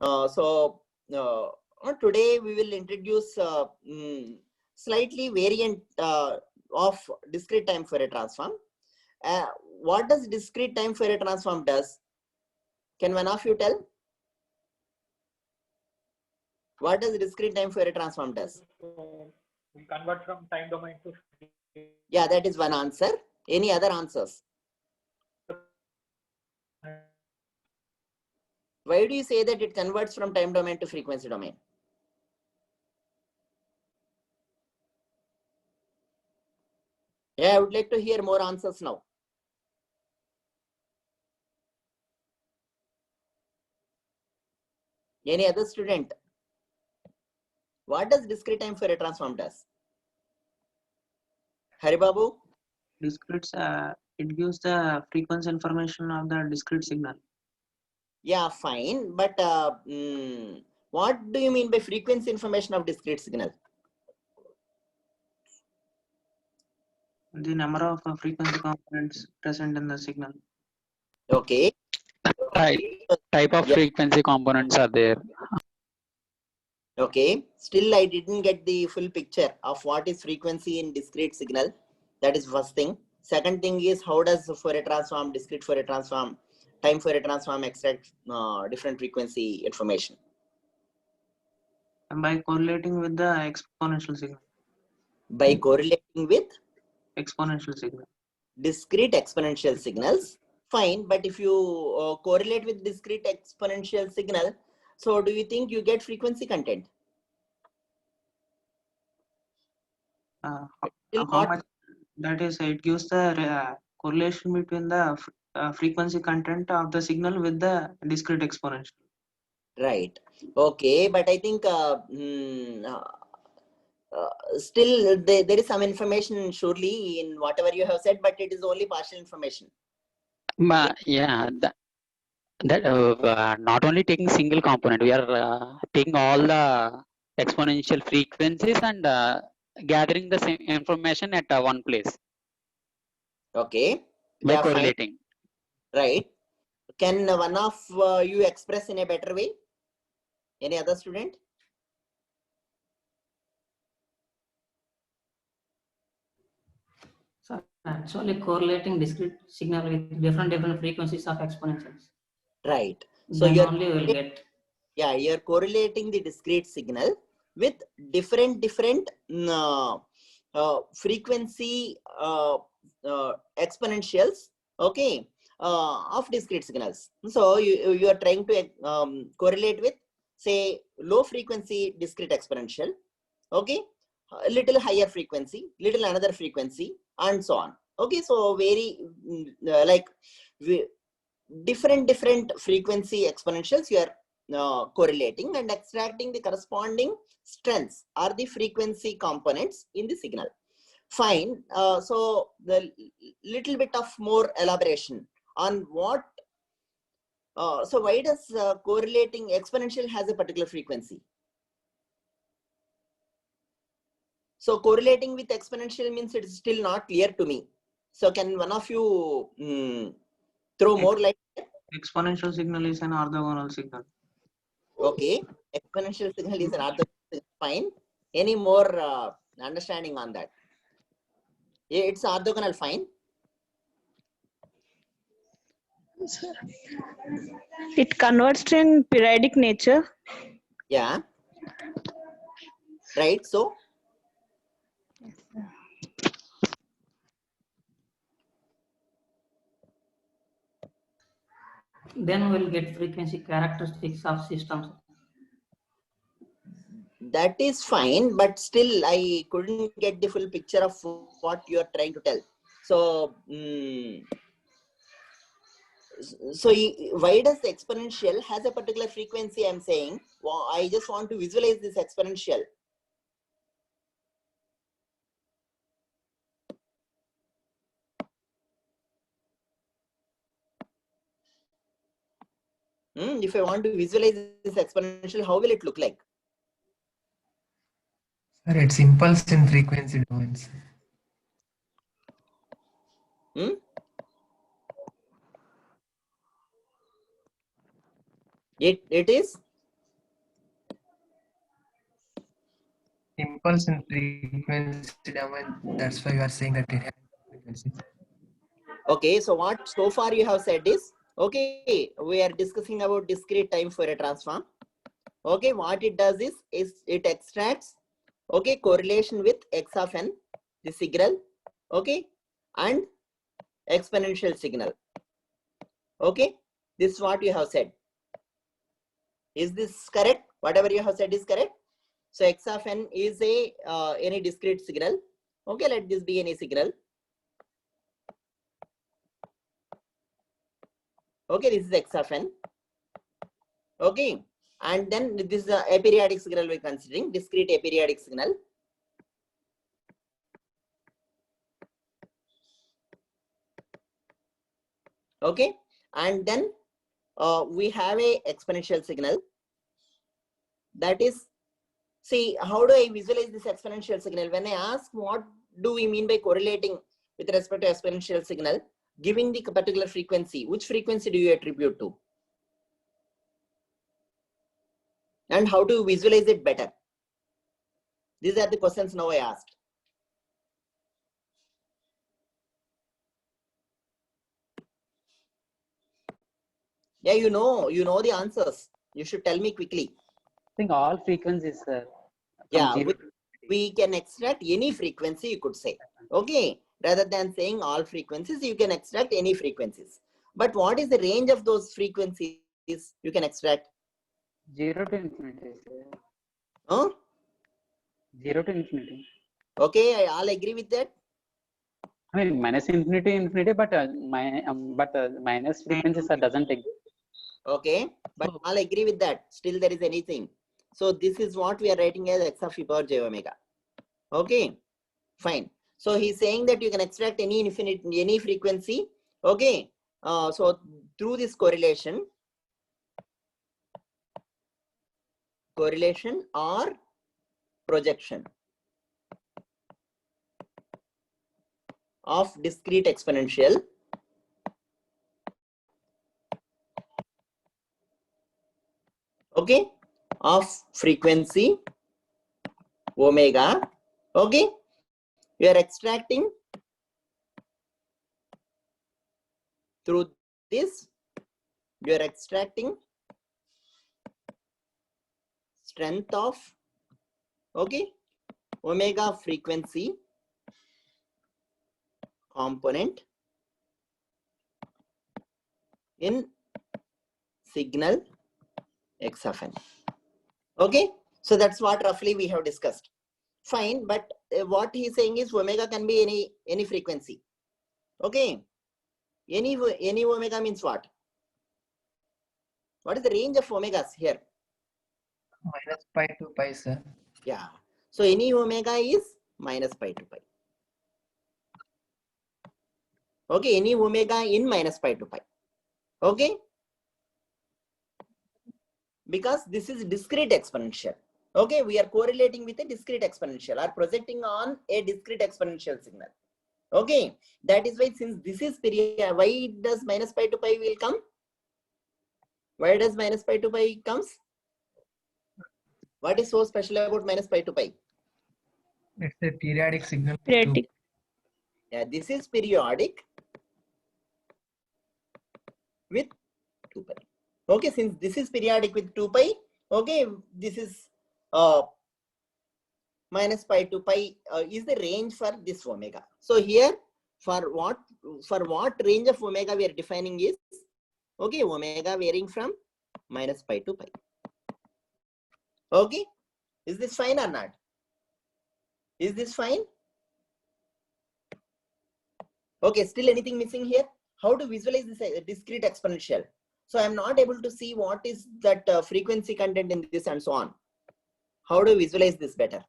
So today we will introduce slightly variant of discrete time Fourier transform. What does discrete time Fourier transform does? Can one of you tell? What does discrete time Fourier transform does? We convert from time domain to. Yeah, that is one answer. Any other answers? Why do you say that it converts from time domain to frequency domain? Yeah, I would like to hear more answers now. Any other student? What does discrete time Fourier transform does? Haribabu? Discrete, it gives the frequency information of the discrete signal. Yeah, fine. But what do you mean by frequency information of discrete signal? The number of frequency components present in the signal. Okay. Type of frequency components are there. Okay. Still, I didn't get the full picture of what is frequency in discrete signal. That is first thing. Second thing is, how does Fourier transform, discrete Fourier transform, time Fourier transform extract different frequency information? And by correlating with the exponential signal. By correlating with exponential signal. Discrete exponential signals. Fine, but if you correlate with discrete exponential signal, so do you think you get frequency content? How much that is, it gives the correlation between the frequency content of the signal with the discrete exponential. Right. Okay, but I think still there is some information surely in whatever you have said, but it is only partial information. Yeah, that not only taking single component, we are taking all the exponential frequencies and gathering the same information at one place. Okay. By Yeah, correlating. Fine. Right. Can one of you express in a better way? Any other student? So actually correlating discrete signal with different frequencies of exponentials. Right. So then you're only will get. Yeah, you're correlating the discrete signal with different frequency exponentials, okay, of discrete signals. So you are trying to correlate with, say, low frequency discrete exponential, okay, a little higher frequency, little another frequency, and so on. Okay, so very like different frequency exponentials you are correlating and extracting the corresponding strengths or the frequency components in the signal. Fine. So the little bit of more elaboration on what. So why does correlating exponential has a particular frequency? So correlating with exponential means it is still not clear to me. So can one of you throw more light? Exponential signal is an orthogonal signal. Okay, exponential signal is an orthogonal signal. Fine. Any more understanding on that? It's orthogonal. Fine. It converts to in periodic nature. Yeah. Right. So. Then we'll get frequency characteristics of systems. That is fine, but still I couldn't get the full picture of what you are trying to tell. So, so why does the exponential has a particular frequency? I'm saying, well, I just want to visualize this exponential. If I want to visualize this exponential, how will it look like? Sir, it's impulse in frequency domains. It is? Impulse in frequency domain. That's why you are saying that it has frequency. Okay, so what so far you have said is, okay, we are discussing about discrete time Fourier transform. Okay, what it does is it extracts, okay, correlation with x of n, the signal, okay, and exponential signal. Okay, this is what you have said. Is this correct? Whatever you have said is correct. So x of n is a any discrete signal. Okay, let this be any signal. Okay, this is x of n. Okay, and then this is a aperiodic signal we're considering, discrete aperiodic signal. Okay, and then we have a exponential signal. That is, see, how do I visualize this exponential signal? When I ask what do we mean by correlating with respect to exponential signal, giving the particular frequency, which frequency do you attribute to? And how to visualize it better? These are the questions now I asked. Yeah, you know the answers. You should tell me quickly. I think all frequencies, sir. Yeah, we can extract any frequency, you could say. Okay, rather than saying all frequencies, you can extract any frequencies. But what is the range of those frequencies you can extract? 0 to infinity, sir. Huh? 0 to infinity. Okay, I'll agree with that. I mean, minus infinity, but minus frequencies doesn't exist. Okay, but I'll agree with that. Still, there is anything. So this is what we are writing as x of e power j omega. Okay, fine. So he's saying that you can extract any frequency. Okay, so through this correlation or projection of discrete exponential, okay, of frequency omega. Okay, we are extracting through this, we are extracting strength of, okay, omega frequency component in signal x of n. Okay, so that's what roughly we have discussed. Fine, but what he's saying is omega can be any frequency. Okay, any omega means what? What is the range of omegas here? Minus pi to pi, sir. Yeah, so any omega is minus pi to pi. Okay, any omega in minus pi to pi. Okay, because this is discrete exponential. Okay, we are correlating with a discrete exponential or projecting on a discrete exponential signal. Okay, that is why, since this is period, why does minus pi to pi will come? Why does minus pi to pi comes? What is so special about minus pi to pi? It's a periodic signal. Periodic. Yeah, this is periodic with 2 pi. Okay, since this is periodic with 2 pi, okay, this is minus pi to pi is the range for this omega. So here, for what range of omega we are defining is, okay, omega varying from minus pi to pi. Okay, is this fine or not? Is this fine? Okay, still anything missing here? How to visualize this discrete exponential? So I'm not able to see what is that frequency content in this and so on. How do you visualize this better?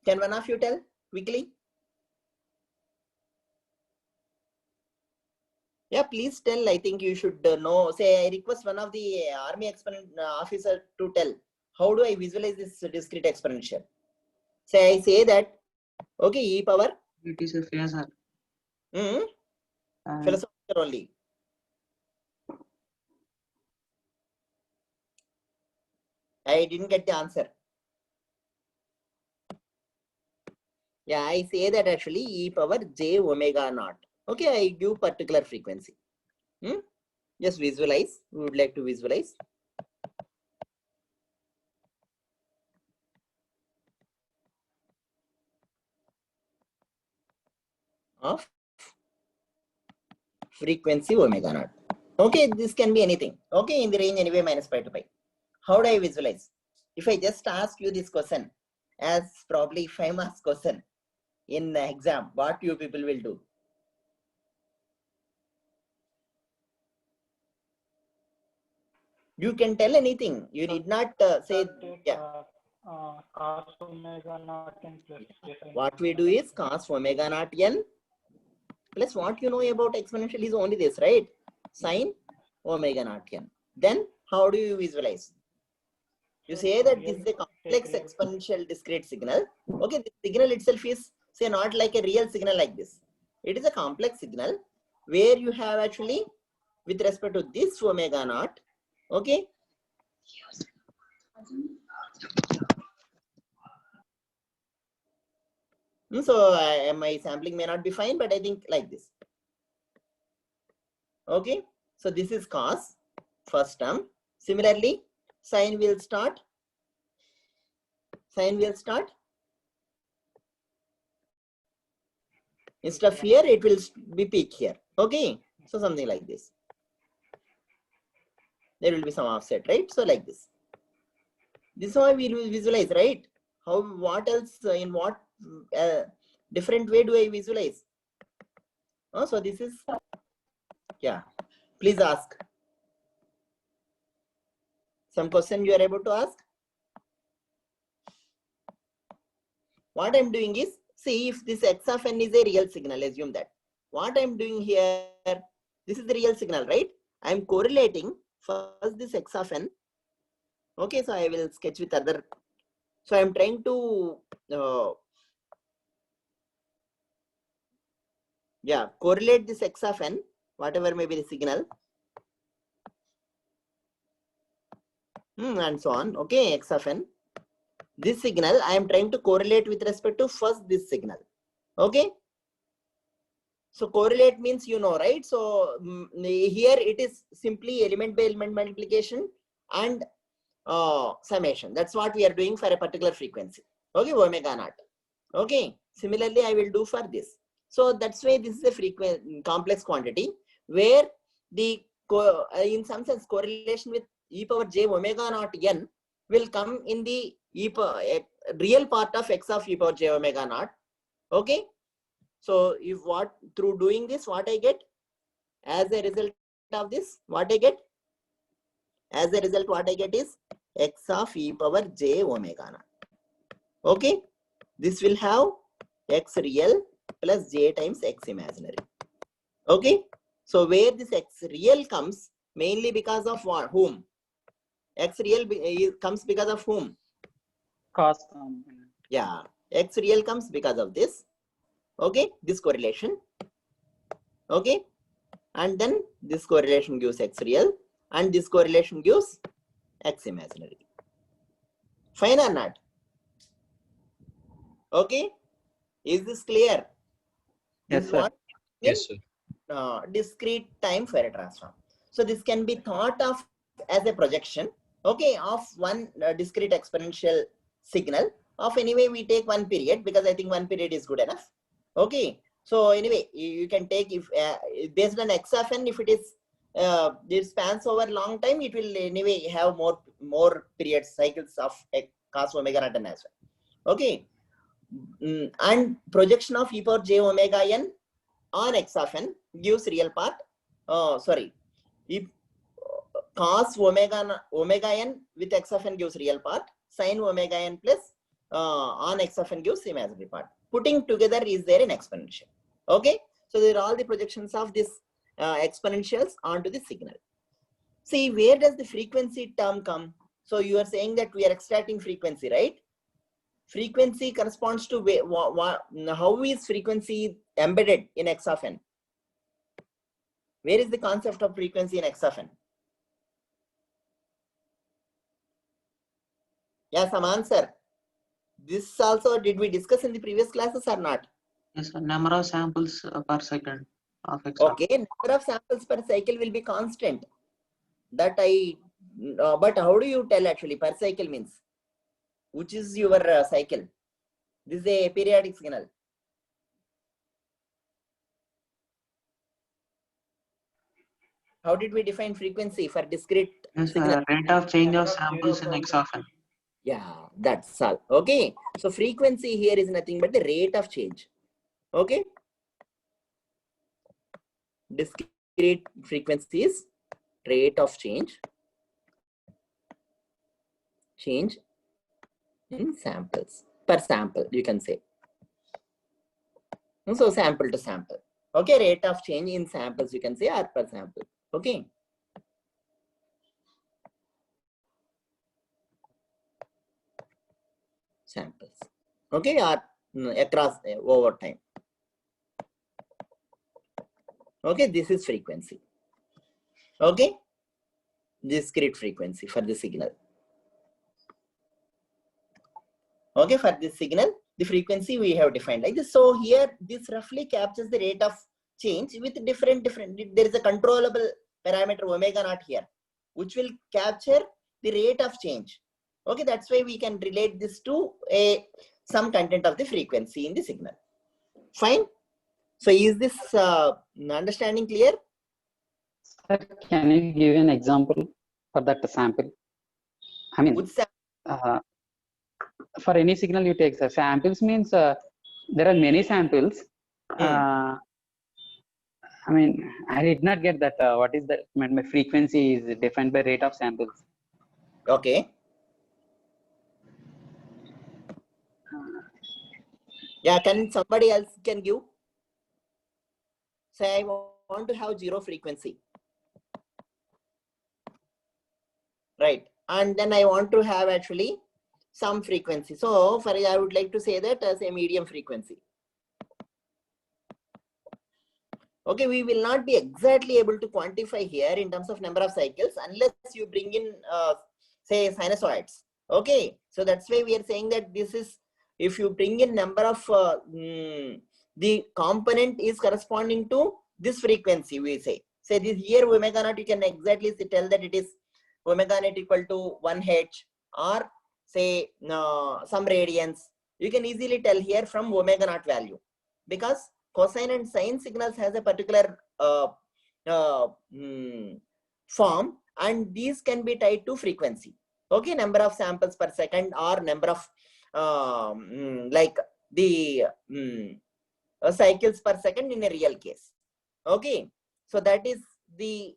Can one of you tell quickly? Yeah, please tell. I think you should know. Say, I request one of the army officer to tell. How do I visualize this discrete exponential? Say, I say that, okay, e power. It is a phasor. And Philosophical only. I didn't get the answer. Yeah, I say that actually e power j omega naught. Okay, I give particular frequency. Just visualize. We would like to visualize. Of frequency omega naught. Okay, this can be anything. Okay, in the range anyway minus pi to pi. How do I visualize? If I just ask you this question, as probably 5 marks question in the exam, what you people will do? You can tell anything. You need not say, yeah. Cos omega naught n plus j sin What we do is cos omega naught n plus what you know about exponential is only this, right? Sin omega naught n. Then how do you visualize? You say that this is a complex exponential discrete signal. Okay, the signal itself is say not like a real signal like this. It is a complex signal where you have actually with respect to this omega naught. Okay. So my sampling may not be fine, but I think like this. Okay. So this is cos first term. Similarly, sine will start. Sine will start. Instead of here, it will be peak here. Okay. So something like this. There will be some offset, right? So like this. This is how we will visualize, right? How, what else, in what different way do I visualize? Oh, so this is, yeah, please ask. Some question you are able to ask? What I'm doing is, see if this x of n is a real signal, assume that. What I'm doing here, this is the real signal, right? I'm correlating first this x of n. Okay, so I will sketch with other. So I'm trying to, yeah, correlate this x of n, whatever may be the signal. And so on. Okay, x of n. This signal I am trying to correlate with respect to first this signal. Okay. So correlate means you know, right? So here it is simply element by element multiplication and summation. That's what we are doing for a particular frequency. Okay, omega naught. Okay. Similarly, I will do for this. So that's why this is a frequency complex quantity where the in some sense correlation with e power j omega naught n will come in the real part of x of e power j omega naught. Okay. So if what through doing this, what I get as a result of this, what I get as a result, what I get is x of e power j omega naught. Okay. This will have x real plus j times x imaginary. Okay. So where this x real comes mainly because of what, whom? X real comes because of whom? Cos component. Yeah, x real comes because of this. Okay, this correlation. Okay, and then this correlation gives x real and this correlation gives x imaginary. Fine or not? Okay, is this clear? Yes, This is sir. what Yes, sir. discrete time Fourier transform. So this can be thought of as a projection, okay, of one discrete exponential signal of anyway we take one period because I think one period is good enough. Okay, so anyway you can take if based on x of n, if it is this spans over long time, it will anyway have more period cycles of cos omega naught n as well. Okay, and projection of e power j omega n on x of n gives real part. Sorry, if cos omega n with x of n gives real part, sin omega n plus on x of n gives imaginary part. Putting together is there in exponential. Okay, so there are all the projections of this exponentials onto the signal. See, where does the frequency term come? So you are saying that we are extracting frequency, right? Frequency corresponds to how is frequency embedded in x of n? Where is the concept of frequency in x of n? Yeah, some answer. This also, did we discuss in the previous classes or not? Yes, sir. Number of samples per second of X of Okay, number of samples per cycle will be constant. That I, but how do you tell actually per cycle means? Which is your cycle? This is a periodic signal. How did we define frequency for discrete Yes, signal? rate of change of samples in X of n. Yeah, that's all. Okay. So frequency here is nothing but the rate of change. Okay. Discrete frequency is rate of change in samples per sample, you can say. So sample to sample. Okay, rate of change in samples, you can say, or per sample. Okay. Samples. Okay, or across over time. Okay, this is frequency. Okay, discrete frequency for the signal. Okay, for this signal, the frequency we have defined like this. So here, this roughly captures the rate of change with different. There is a controllable parameter omega naught here, which will capture the rate of change. Okay, that's why we can relate this to some content of the frequency in the signal. Fine. So is this understanding clear? Sir, can you give an example for that sample? I mean, Which sample? For any signal you take, sir, samples means there are many samples. I mean, I did not get that. What is that? My frequency is defined by rate of samples. Okay. Yeah, can somebody else can give? Say I want to have zero frequency. Right. And then I want to have actually some frequency. So for I would like to say that as a medium frequency. Okay, we will not be exactly able to quantify here in terms of number of cycles unless you bring in say sinusoids. Okay, so that's why we are saying that this is, if you bring in number of the component is corresponding to this frequency, we say this here omega naught, you can exactly tell that it is omega naught equal to 1 H or say some radians. You can easily tell here from omega naught value, because cosine and sine signals has a particular form, and these can be tied to frequency. Okay, number of samples per second or number of like the cycles per second in a real case. Okay, so that is the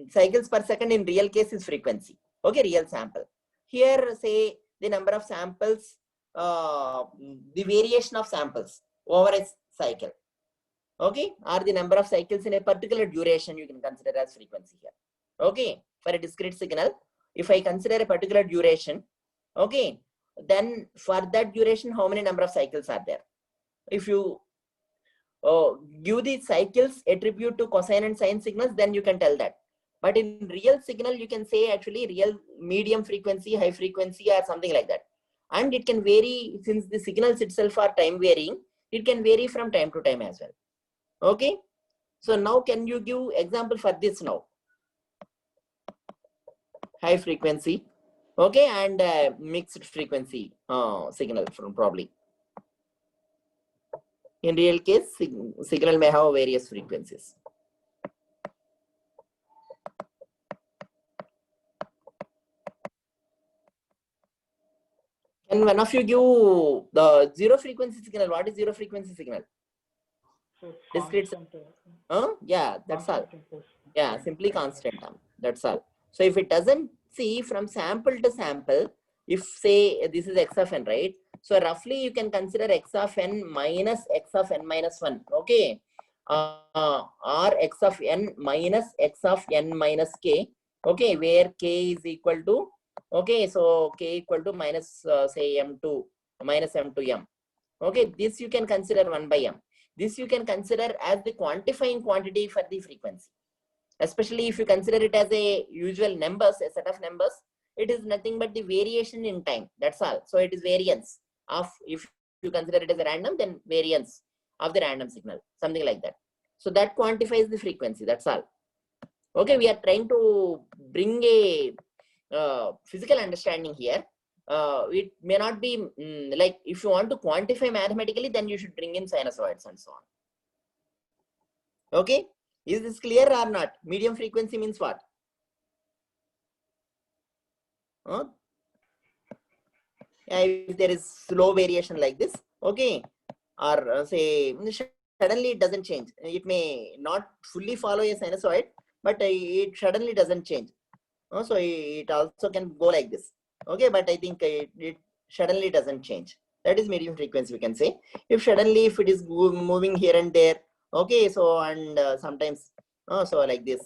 cycles per second in real case is frequency. Okay, real sample. Here say the number of samples, the variation of samples over a cycle. Okay, or the number of cycles in a particular duration you can consider as frequency here. Okay, for a discrete signal, if I consider a particular duration, okay, then for that duration, how many number of cycles are there? If you give the cycles attribute to cosine and sine signals, then you can tell that. But in real signal, you can say actually real medium frequency, high frequency, or something like that. And it can vary, since the signals itself are time varying, it can vary from time to time as well. Okay, so now can you give example for this now? High frequency, okay, and mixed frequency signal from probably. In real case, signal may have various frequencies. Can one of you give the zero frequency signal? What is zero frequency signal? Discrete. Yeah, that's all. Yeah, simply constant term. That's all. So if it doesn't see from sample to sample, if say this is x of n, right? So roughly you can consider x of n minus x of n minus 1. Okay. Or x of n minus x of n minus k. Okay, where k is equal to, okay, so k equal to minus say m2 minus m to m. Okay, this you can consider 1 by m. This you can consider as the quantifying quantity for the frequency. Especially if you consider it as a usual numbers, a set of numbers, it is nothing but the variation in time. That's all. So it is variance of, if you consider it as a random, then variance of the random signal, something like that. So that quantifies the frequency. That's all. Okay, we are trying to bring a physical understanding here. It may not be like, if you want to quantify mathematically, then you should bring in sinusoids and so on. Okay, is this clear or not? Medium frequency means what? If there is slow variation like this, okay, or say suddenly it doesn't change. It may not fully follow a sinusoid, but it suddenly doesn't change. So it also can go like this. Okay, but I think it suddenly doesn't change. That is medium frequency, we can say. If suddenly, if it is moving here and there, okay, so and sometimes so like this,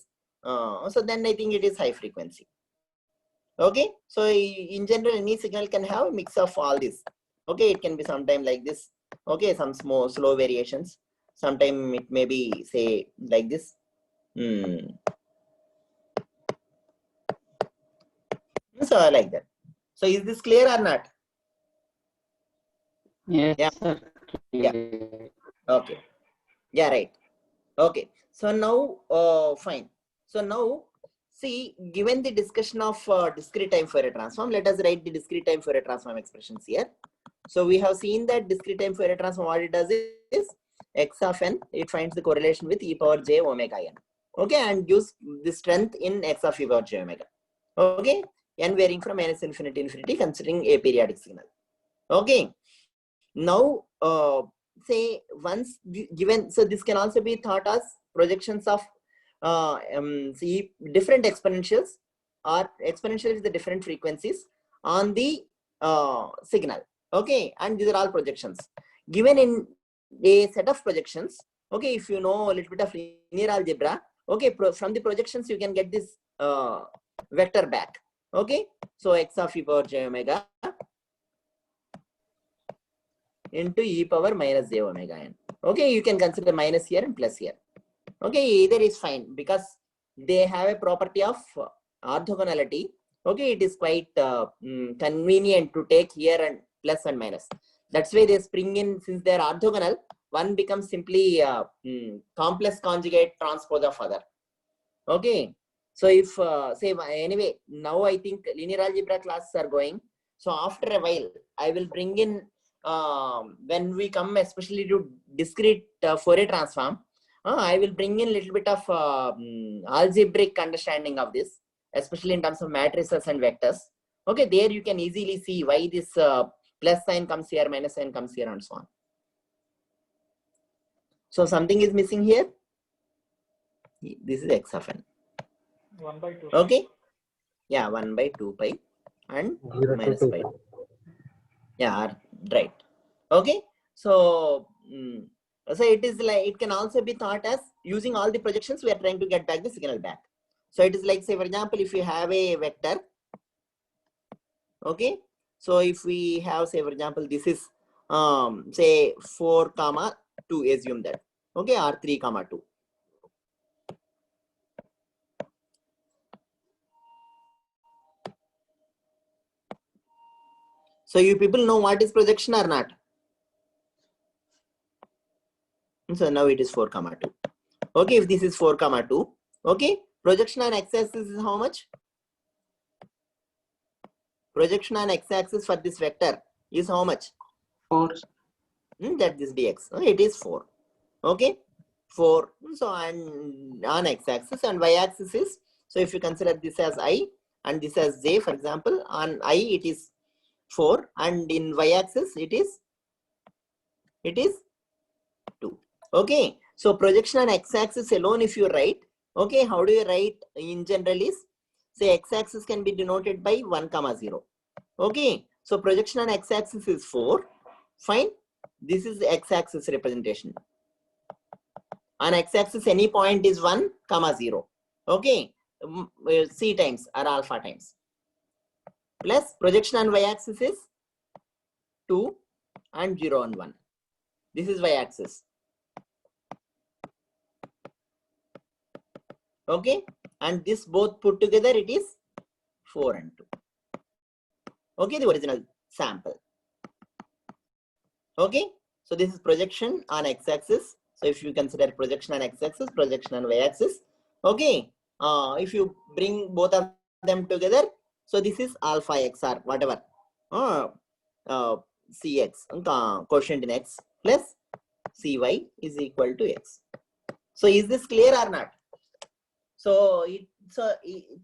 so then I think it is high frequency. Okay, so in general, any signal can have a mix of all this. Okay, it can be sometime like this. Okay, some small slow variations. Sometime it may be, say, like this. So like that. So is this clear or not? Yes, Yeah. sir. Yeah. Okay. Yeah, right. Okay. So now, fine. So now, see, given the discussion of discrete time Fourier transform, let us write the discrete time Fourier transform expressions here. So we have seen that discrete time Fourier transform, what it does is x of n, it finds the correlation with e power j omega n. Okay, and gives the strength in x of e power j omega. Okay, n varying from minus infinity to infinity, considering a periodic signal. Okay, now say once given, so this can also be thought as projections of see different exponentials or exponential with the different frequencies on the signal. Okay, and these are all projections given in a set of projections. Okay, if you know a little bit of linear algebra, okay, from the projections you can get this vector back. Okay, so x of e power j omega into e power minus j omega n. Okay, you can consider minus here and plus here. Okay, either is fine because they have a property of orthogonality. Okay, it is quite convenient to take here and plus and minus. That's why they spring in, since they are orthogonal, one becomes simply complex conjugate transpose of other. Okay, so if say anyway, now I think linear algebra classes are going. So after a while, I will bring in when we come especially to discrete Fourier transform, I will bring in a little bit of algebraic understanding of this, especially in terms of matrices and vectors. Okay, there you can easily see why this plus sign comes here, minus sign comes here, and so on. So something is missing here. This is x of n. 1/2. Okay. Yeah, 1/2 pi and minus pi. Yeah, right. Okay. So, so it is like, it can also be thought as using all the projections, we are trying to get back the signal back. So it is like, say for example, if you have a vector. Okay. So if we have, say for example, this is say 4, 2, assume that. Okay, or 3, 2. So you people know what is projection or not? So now it is 4, 2. Okay, if this is 4, 2. Okay, projection on x-axis is how much? Projection on x-axis for this vector is how much? 4. That this dx. It is 4. Okay, 4. So on x-axis, and y-axis is, so if you consider this as I and this as j, for example, on I it is 4, and in y-axis it is 2. Okay, so projection on x-axis alone, if you write, okay, how do you write in general is, say x-axis can be denoted by 1, 0. Okay, so projection on x-axis is 4. Fine, this is the x-axis representation. On x-axis, any point is 1, 0. Okay, c times or alpha times. Plus projection on y-axis is 2 and 0 and 1. This is y-axis. Okay, and this both put together, it is 4 and 2. Okay, the original sample. Okay, so this is projection on x-axis. So if you consider projection on x-axis, projection on y-axis. Okay, if you bring both of them together, so this is alpha x or whatever, cx, quotient in x plus cy is equal to x. So is this clear or not? So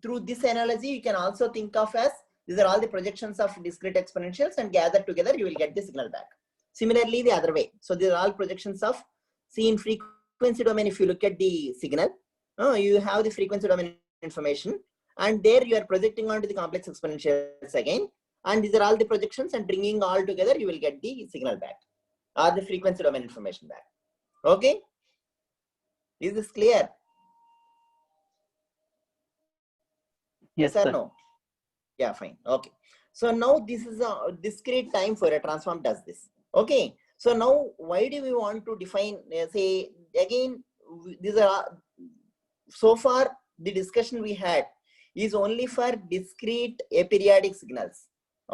through this analogy, you can also think of as these are all the projections of discrete exponentials, and gathered together you will get the signal back. Similarly, the other way. So these are all projections of, see, in frequency domain, if you look at the signal, you have the frequency domain information, and there you are projecting onto the complex exponentials again, and these are all the projections, and bringing all together you will get the signal back or the frequency domain information back. Okay, is this clear? Yes, Yes or sir. no? Yeah, fine. Okay. So now this is a discrete time Fourier transform does this. Okay. So now why do we want to define, say again, these are, so far the discussion we had is only for discrete aperiodic signals,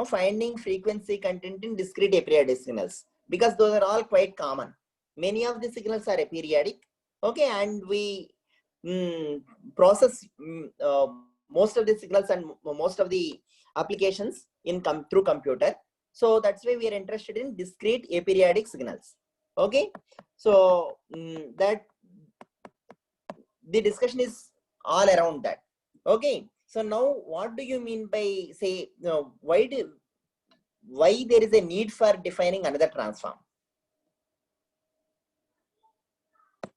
finding frequency content in discrete aperiodic signals, because those are all quite common. Many of the signals are aperiodic. Okay. And we process most of the signals and most of the applications in through computer. So that's why we are interested in discrete aperiodic signals. Okay, so that the discussion is all around that. Okay, so now what do you mean by, say, why there is a need for defining another transform?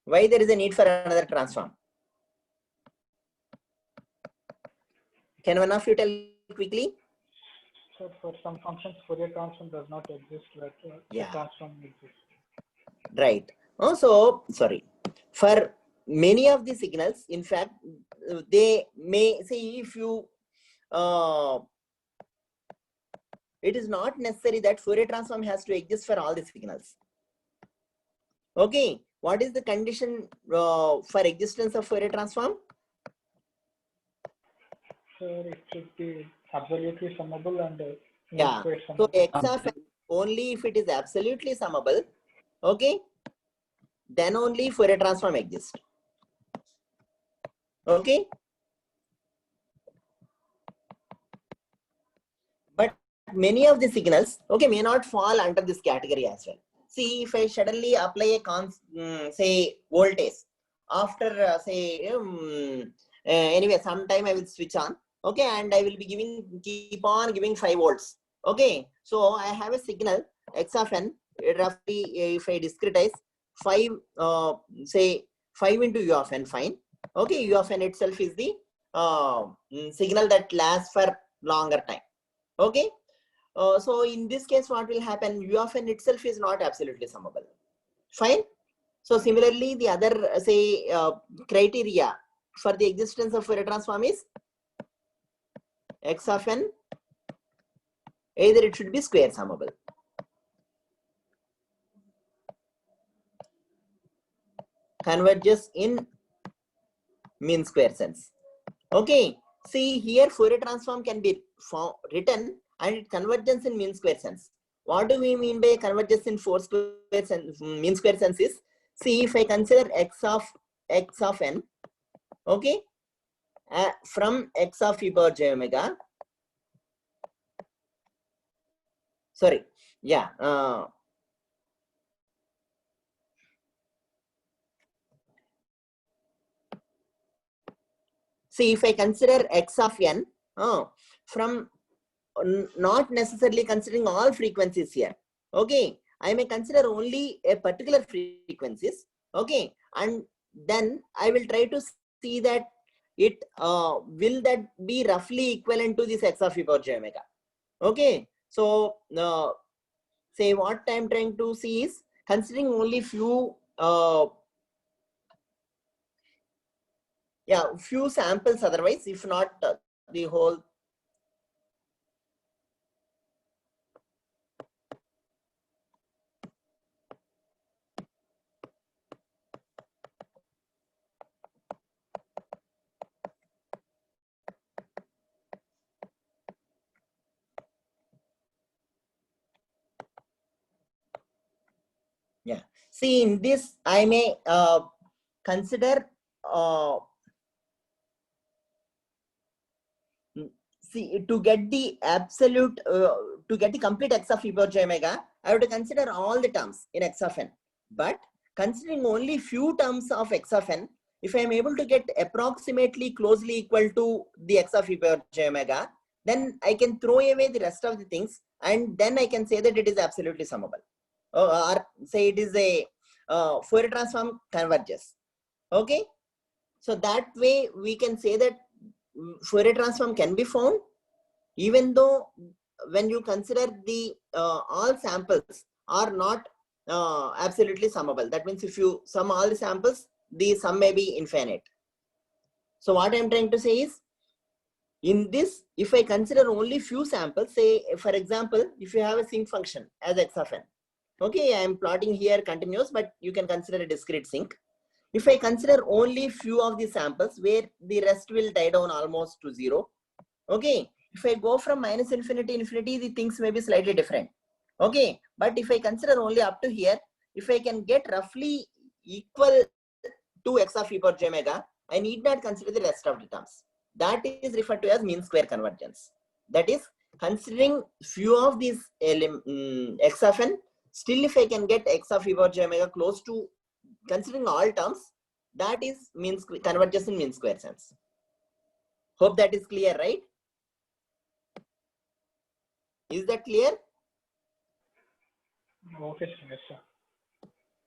Why there is a need for another transform? Can one of you tell quickly? So for some functions, Fourier transform does not exist, but Yeah. transform exists. Right. Also, sorry, for many of the signals, in fact, they may say, if you it is not necessary that Fourier transform has to exist for all the signals. Okay, what is the condition for existence of Fourier transform? So it should be absolutely summable and Yeah. square So summable. x of n, only if it is absolutely summable, okay, then only Fourier transform exists. Okay. But many of the signals, okay, may not fall under this category as well. See, if I suddenly apply a say voltage after say anyway, sometime I will switch on, okay, and I will be keep on giving 5 volts. Okay, so I have a signal x of n, roughly, if I discretize 5, say 5 into u of n, fine. Okay, u of n itself is the signal that lasts for longer time. Okay, so in this case, what will happen? U of n itself is not absolutely summable. Fine. So similarly, the other say criteria for the existence of Fourier transform is x of n, either it should be square summable. Converges in mean square sense. Okay. See here, Fourier transform can be written and it converges in mean square sense. What do we mean by converges in mean square sense is, see, if I consider x of n, okay, from x of e power j omega, sorry, yeah, see, if I consider x of n from not necessarily considering all frequencies here, okay, I may consider only a particular frequencies, okay, and then I will try to see that it will that be roughly equivalent to this x of e power j omega. Okay, so say what I'm trying to see is considering only few few samples, otherwise if not the whole. See, in this, I may consider, see, to get the absolute, to get the complete x of e power j omega, I have to consider all the terms in x of n. But considering only few terms of x of n, if I am able to get approximately closely equal to the x of e power j omega, then I can throw away the rest of the things, and then I can say that it is absolutely summable. Or say it is a Fourier transform converges. Okay, so that way we can say that Fourier transform can be found, even though when you consider the all samples are not absolutely summable. That means if you sum all the samples, the sum may be infinite. So what I'm trying to say is, in this, if I consider only few samples, say for example, if you have a sinc function as x of n, okay, I am plotting here continuous, but you can consider a discrete sinc. If I consider only few of the samples where the rest will die down almost to zero, okay, if I go from minus infinity to infinity, the things may be slightly different. Okay, but if I consider only up to here, if I can get roughly equal to x of e power j omega, I need not consider the rest of the terms. That is referred to as mean square convergence. That is, considering few of these x of n, still if I can get x of e power j omega close to considering all terms, that is mean convergence in mean square sense. Hope that is clear, right? Is that clear? Okay, sir. Yes, sir.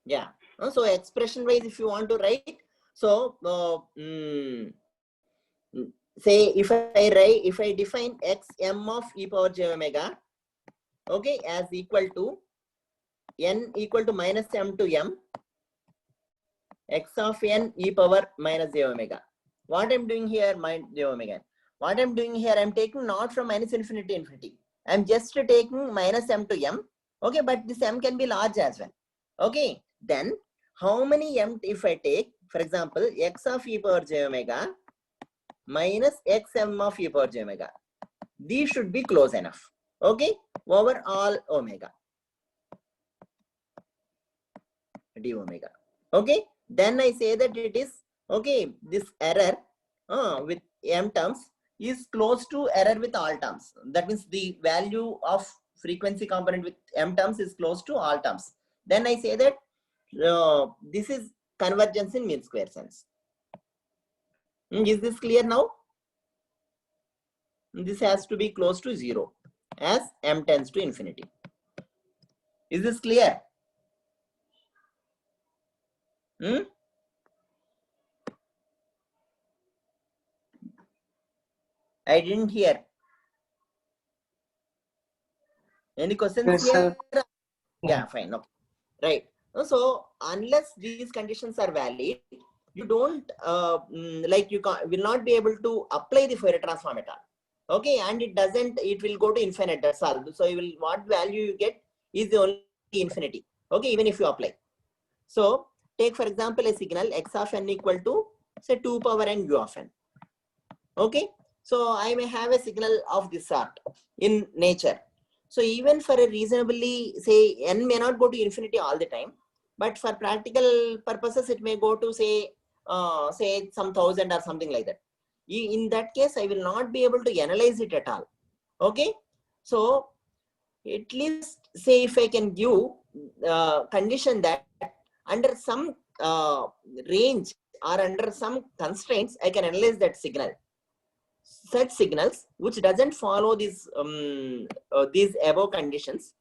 Yeah. So expression wise, if you want to write, so say if I define x m of e power j omega, okay, as equal to n equal to minus m to m, x of n e power minus j omega. What I'm doing here, minus j omega. What I'm doing here, I'm taking not from minus infinity to infinity. I'm just taking minus m to m. Okay, but this m can be large as well. Okay, then how many m if I take, for example, x of e power j omega minus x m of e power j omega. These should be close enough. Okay, over all omega. D omega. Okay, then I say that it is, okay, this error with m terms is close to error with all terms. That means the value of frequency component with m terms is close to all terms. Then I say that this is convergence in mean square sense. Is this clear now? This has to be close to 0 as m tends to infinity. Is this clear? I didn't hear. Any questions Yes, here? sir. Yeah, fine. Okay. Right. So unless these conditions are valid, you don't like you will not be able to apply the Fourier transform at all. Okay, and it doesn't. It will go to infinite. That's all. So you will, what value you get is the only infinity. Okay, even if you apply. So take for example a signal x of n equal to say 2 power n u of n. Okay, so I may have a signal of this sort in nature. So even for a reasonably, say n may not go to infinity all the time, but for practical purposes it may go to say some 1000 or something like that. In that case, I will not be able to analyze it at all. Okay, so at least say if I can give condition that under some range or under some constraints, I can analyze that signal. Such signals which doesn't follow these above conditions,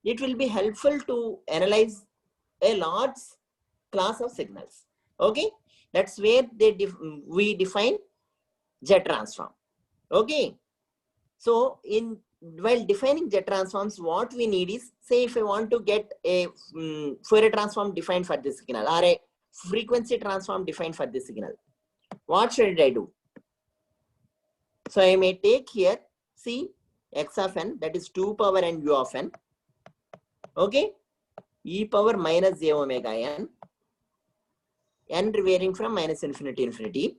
it will be helpful to analyze a large class of signals. Okay, that's where we define Z transform. Okay, so while defining Z transforms, what we need is, say if I want to get a Fourier transform defined for this signal or a frequency transform defined for this signal, what should I do? So I may take here, see x of n, that is 2 power n u of n, okay, e power minus j omega n varying from minus infinity to infinity.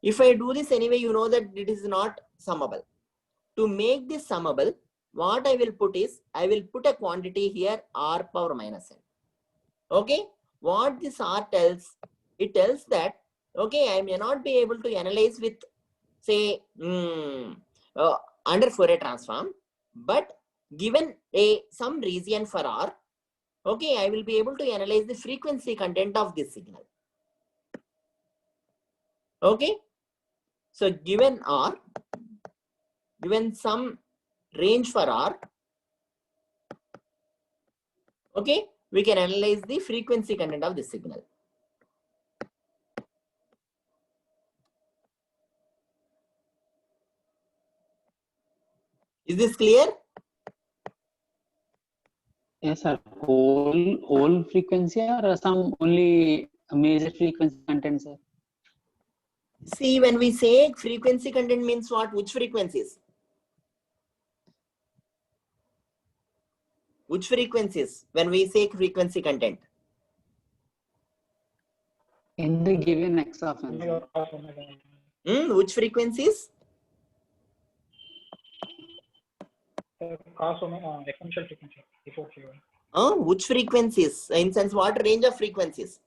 If I do this anyway, you know that it is not summable. To make this summable, what I will put is, I will put a quantity here r power minus n. Okay, what this R tells, it tells that, okay, I may not be able to analyze with, say, under Fourier transform, but given some region for R, okay, I will be able to analyze the frequency content of this signal. Okay, so given R, given some range for R, okay, we can analyze the frequency content of this signal. Is this clear? Yes, sir. Whole frequency or some only major frequency content, sir? See, when we say frequency content means what? Which frequencies? Which frequencies when we say frequency content? In the given X of n. Omega cos omega. Which frequencies? Cos omega exponential frequency before Q1. Which frequencies? In sense, what range of frequencies?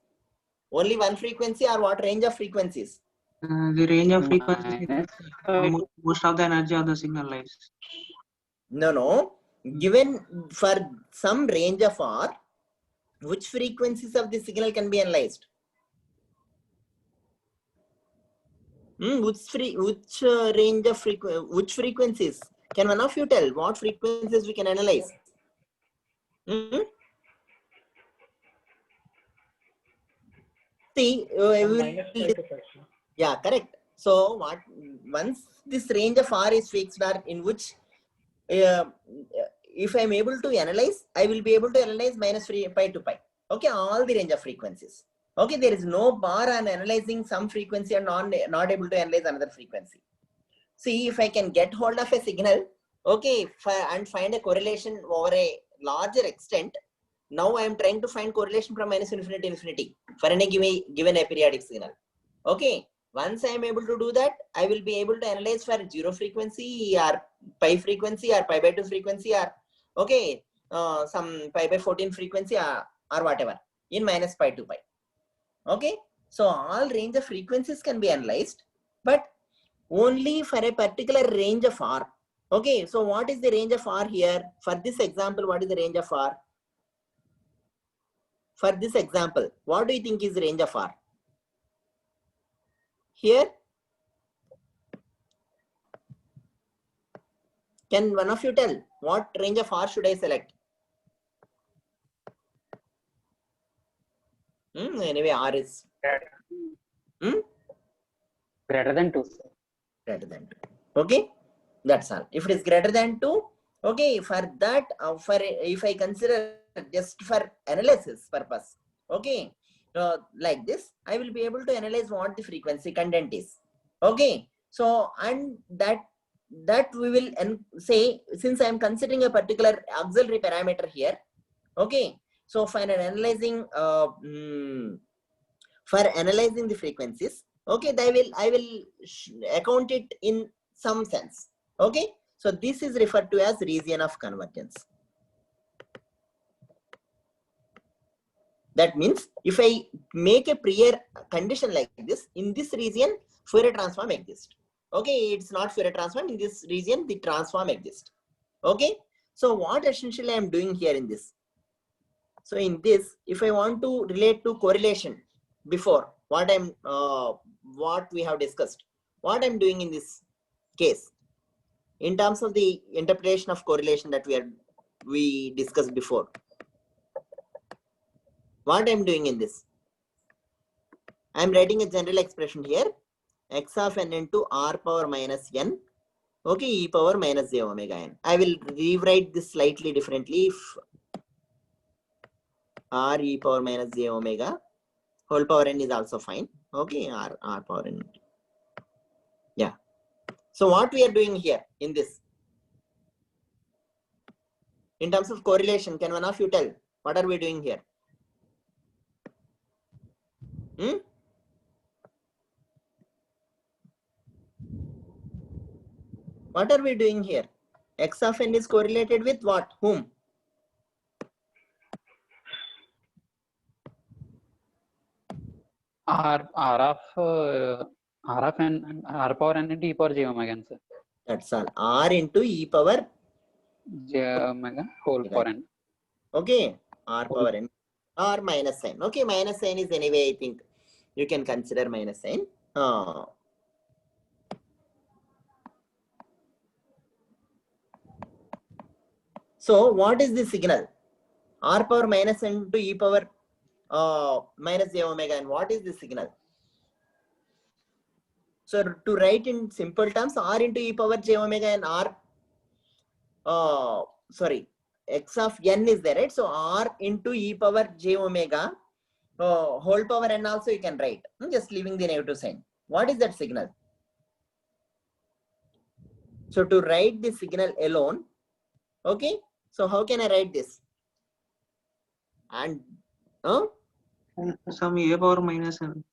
Only one frequency or what range of frequencies? The range of frequency Minus most of the energy of the signal lies. No. Given for some range of R, which frequencies of the signal can be analyzed? Which range of which frequencies? Can one of you tell what frequencies we can analyze? See, yeah, correct. So what? Once this range of R is fixed, or in which, if I am able to analyze, I will be able to analyze minus pi to pi. Okay, all the range of frequencies. Okay, there is no bar on analyzing some frequency and not able to analyze another frequency. See, if I can get hold of a signal, okay, and find a correlation over a larger extent. Now I am trying to find correlation from minus infinity to infinity for any given aperiodic signal. Okay, once I am able to do that, I will be able to analyze for 0 frequency or pi frequency or pi by 2 frequency or, okay, some pi by 14 frequency or whatever in minus pi to pi. Okay, so all range of frequencies can be analyzed, but only for a particular range of R. Okay, so what is the range of R here? For this example, what is the range of R? For this example, what do you think is the range of R? Here, can one of you tell what range of R should I select? Anyway, R is greater than 2, sir. Greater than 2. Okay, that's all. If it is greater than 2, okay, for that, if I consider just for analysis purpose, okay, like this, I will be able to analyze what the frequency content is. Okay, so and that we will say, since I am considering a particular auxiliary parameter here, okay, so for analyzing the frequencies, okay, I will account it in some sense. Okay, so this is referred to as region of convergence. That means if I make a prior condition like this, in this region, Fourier transform exists. Okay, it's not Fourier transform. In this region, the transform exists. Okay, so what essentially I am doing here in this? So in this, if I want to relate to correlation before, what we have discussed, what I'm doing in this case, in terms of the interpretation of correlation that we discussed before, what I'm doing in this, I'm writing a general expression here, x of n into r power minus n, okay, e power minus j omega n. I will rewrite this slightly differently. If r e power minus j omega whole power n is also fine. Okay, r power n. Yeah. So what we are doing here in this, in terms of correlation, can one of you tell what are we doing here? What are we doing here? X of n is correlated with what? Whom? R of n, R power n into e power j omega n, sir. That's all. R into e power J omega whole power n. okay, r power n or minus sign. Okay, minus sign is anyway, I think you can consider minus sign. So what is the signal? R power minus n to e power minus j omega n. What is the signal? So to write in simple terms, R into e power j omega n, sorry, x of n is there, right? So R into e power j omega whole power n also you can write, just leaving the negative sign. What is that signal? So to write the signal alone, okay, so how can I write this? And some a power minus n.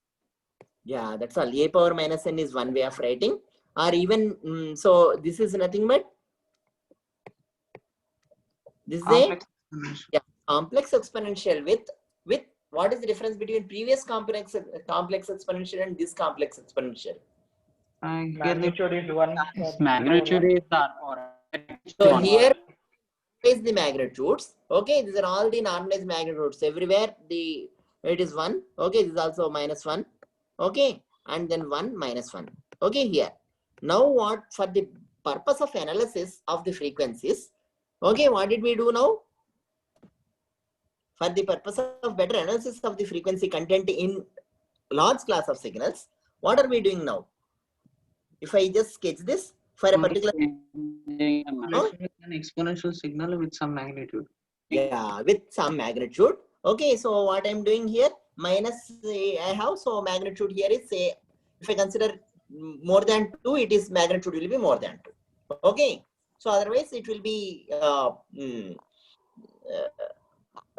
yeah, that's all. A power minus n is one way of writing, or even so this is nothing but this is Complex a exponential. complex exponential with what is the difference between previous complex exponential and this complex exponential? Here the Magnitude is 1. Magnitude is the R power n. So One. here is the magnitudes. Okay, these are all the normalized magnitudes. Everywhere it is 1. Okay, this is also minus 1. Okay, and then 1 minus 1. Okay, here. Now what, for the purpose of analysis of the frequencies, okay, what did we do now? For the purpose of better analysis of the frequency content in large class of signals, what are we doing now? If I just sketch this for a particular an exponential signal with some magnitude. yeah, with some magnitude. Okay, so what I'm doing here, minus I have, so magnitude here is, say, if I consider more than 2, it is magnitude will be more than 2. Okay, so otherwise it will be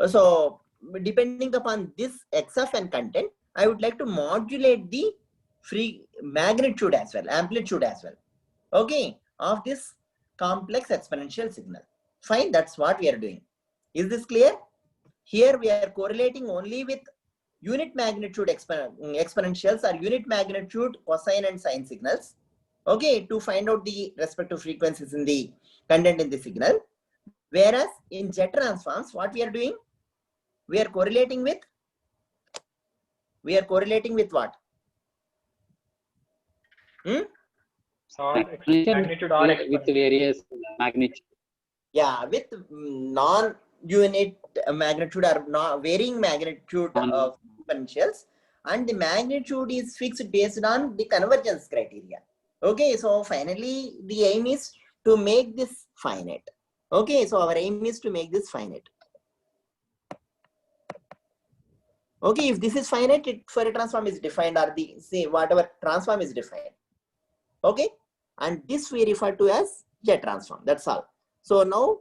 so depending upon this x of n content, I would like to modulate the free magnitude as well, amplitude as well, okay, of this complex exponential signal. Fine, that's what we are doing. Is this clear? Here we are correlating only with unit magnitude exponentials or unit magnitude cosine and sine signals, okay, to find out the respective frequencies in the content in the signal. Whereas in jet transforms, what we are doing? We are correlating with what? Magnitude or with various magnitude. Yeah, with non-unit magnitude or varying magnitude of exponentials, and the magnitude is fixed based on the convergence criteria. Okay, so finally the aim is to make this finite. Okay, so our aim is to make this finite. Okay, if this is finite, Fourier transform is defined, or the say whatever transform is defined. Okay, and this we refer to as jet transform. That's all. So now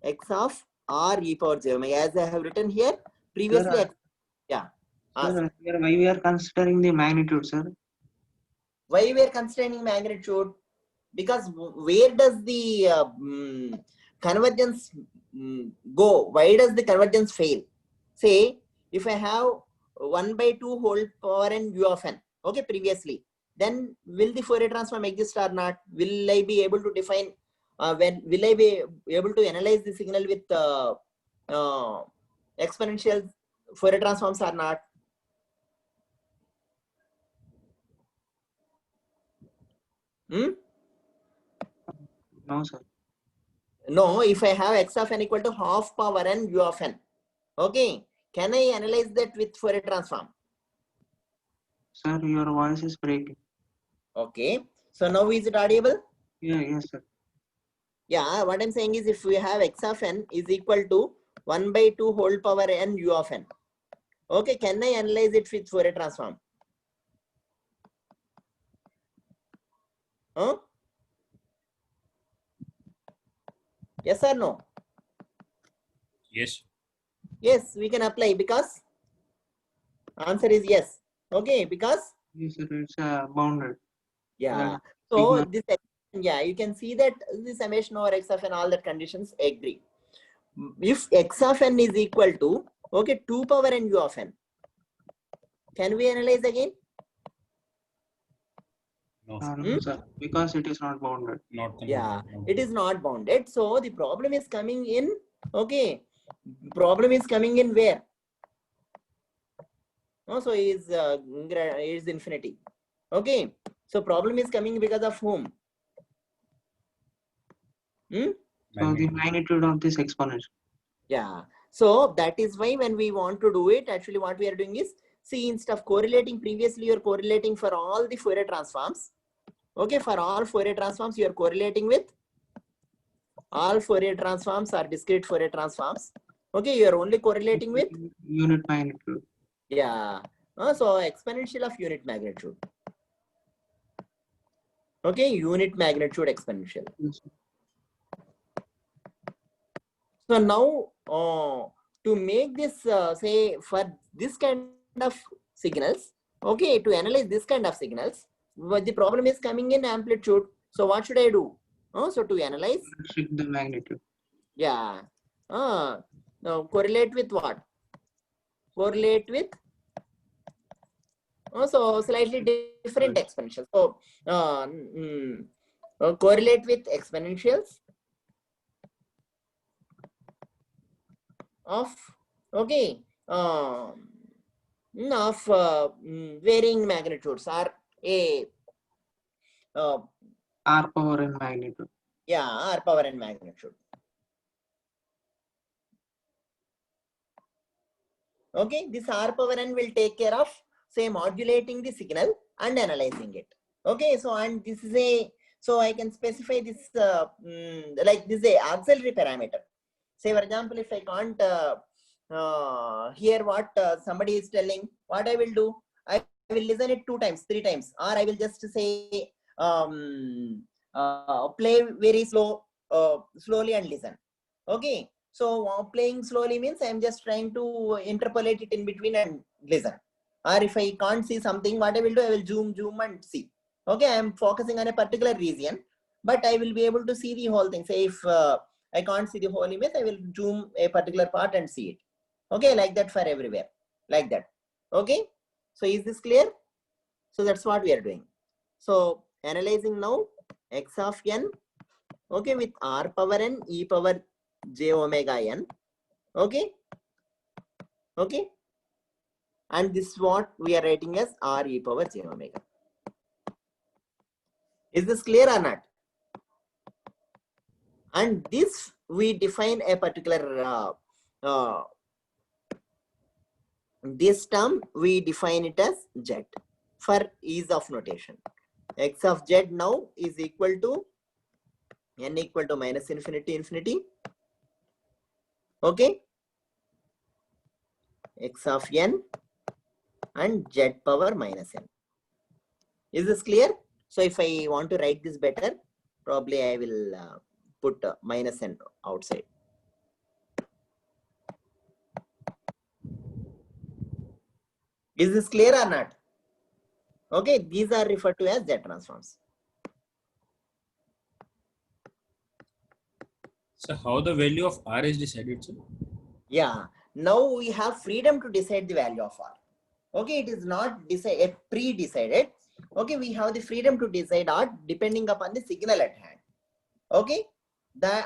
x of r e power j omega, as I have written here previously. Sir, Sir, here why we are considering the magnitude, sir? Why we are considering magnitude? Because where does the convergence go? Why does the convergence fail? Say if I have 1/2 whole power n u of n, okay, previously, then will the Fourier transform exist or not? Will I be able to define when will I be able to analyze the signal with exponential Fourier transforms or not? No, sir. No, if I have x of n equal to half power n u of n, okay, can I analyze that with Fourier transform? Sir, your voice is breaking. Okay, so now is it audible? Yeah, yes, sir. Yeah, what I'm saying is if we have x of n is equal to 1/2 whole power n u of n, okay, can I analyze it with Fourier transform? Huh? Yes or no? Yes. Yes, we can apply, because answer is yes. Okay, because Yes, sir, it's bounded. yeah. The So signal. this, yeah, you can see that the summation over x of n, all the conditions agree. If x of n is equal to, okay, 2 power n u of n, Can we analyze again? No, No, sir, because it is not bounded. not converted. Yeah, No. it is not bounded. So the problem is coming in, okay, problem is coming in where? Oh, so is infinity. Okay, so problem is coming because of whom? So the magnitude of this exponential. Yeah, so that is why when we want to do it, actually what we are doing is, see, instead of correlating, previously you're correlating for all the Fourier transforms. Okay, for all Fourier transforms, you are correlating with all Fourier transforms or discrete Fourier transforms. Okay, you are only correlating with, unit magnitude. yeah, so exponential of unit magnitude. Okay, unit magnitude exponential. Yes. So now, to make this, say, for this kind of signals, okay, to analyze this kind of signals, but the problem is coming in amplitude. So what should I do? So to analyze, Restrict the magnitude. yeah, now correlate with what? Correlate with, so slightly different exponentials. So correlate with exponentials of, okay, of varying magnitudes or a R power and magnitude. yeah, R power and magnitude. Okay, this R power n will take care of, say, modulating the signal and analyzing it. Okay, so and this is a, so I can specify this like this is a auxiliary parameter. Say for example, if I can't hear what somebody is telling, what I will do, I will listen it 2 times, 3 times, or I will just say play very slowly and listen. Okay, so playing slowly means I'm just trying to interpolate it in between and listen. Or if I can't see something, what I will do, I will zoom and see. Okay, I'm focusing on a particular region, but I will be able to see the whole thing. Say if I can't see the whole image, I will zoom a particular part and see it. Okay, like that for everywhere, like that. Okay, so is this clear? So that's what we are doing. So analyzing now x of n, okay, with r power n e power j omega n. Okay, okay, and this is what we are writing as r e power j omega. Is this clear or not? And this we define a particular this term we define it as z for ease of notation. X of z now is equal to n equal to minus infinity infinity. Okay, x of n and z power minus n. Is this clear? So if I want to write this better, probably I will put minus n outside. Is this clear or not? Okay, these are referred to as Z transforms. So how the value of R is decided, sir? Yeah, now we have freedom to decide the value of R. Okay, it is not pre-decided. Okay, we have the freedom to decide R depending upon the signal at hand. Okay,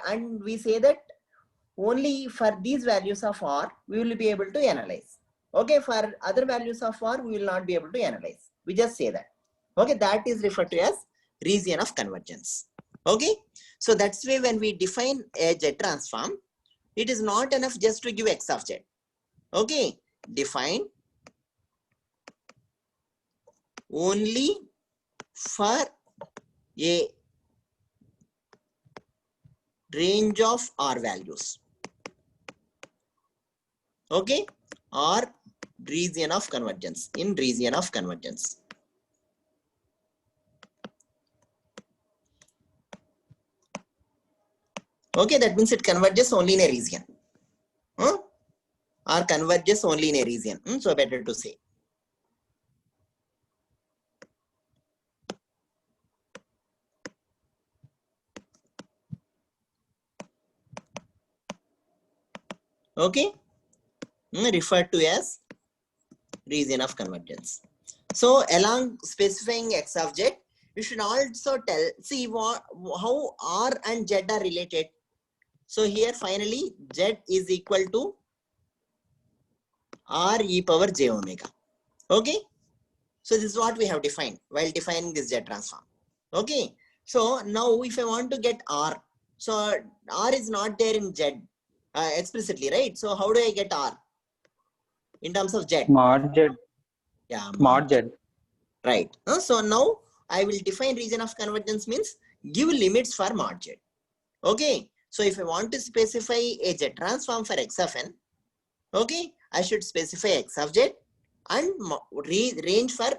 and we say that only for these values of R we will be able to analyze. Okay, for other values of R we will not be able to analyze. We just say that. Okay, that is referred to as region of convergence. Okay, so that's why when we define a Z transform, it is not enough just to give x of z. Okay, define only for a range of R values. Okay, or region of convergence, in region of convergence. Okay, that means it converges only in a region. Or converges only in a region. So better to say. Okay, referred to as region of convergence. So along specifying x of z, you should also tell, see what, how r and z are related. So here finally z is equal to r e power j omega. Okay. So this is what we have defined while defining this z transform. Okay. So now if I want to get r, so r is not there in z explicitly, right? So how do I get r in terms of z? Mod z. Yeah, Mod z. right. So now I will define region of convergence means give limits for mod z. Okay. So if I want to specify a z transform for x of n, okay, I should specify x of z and range for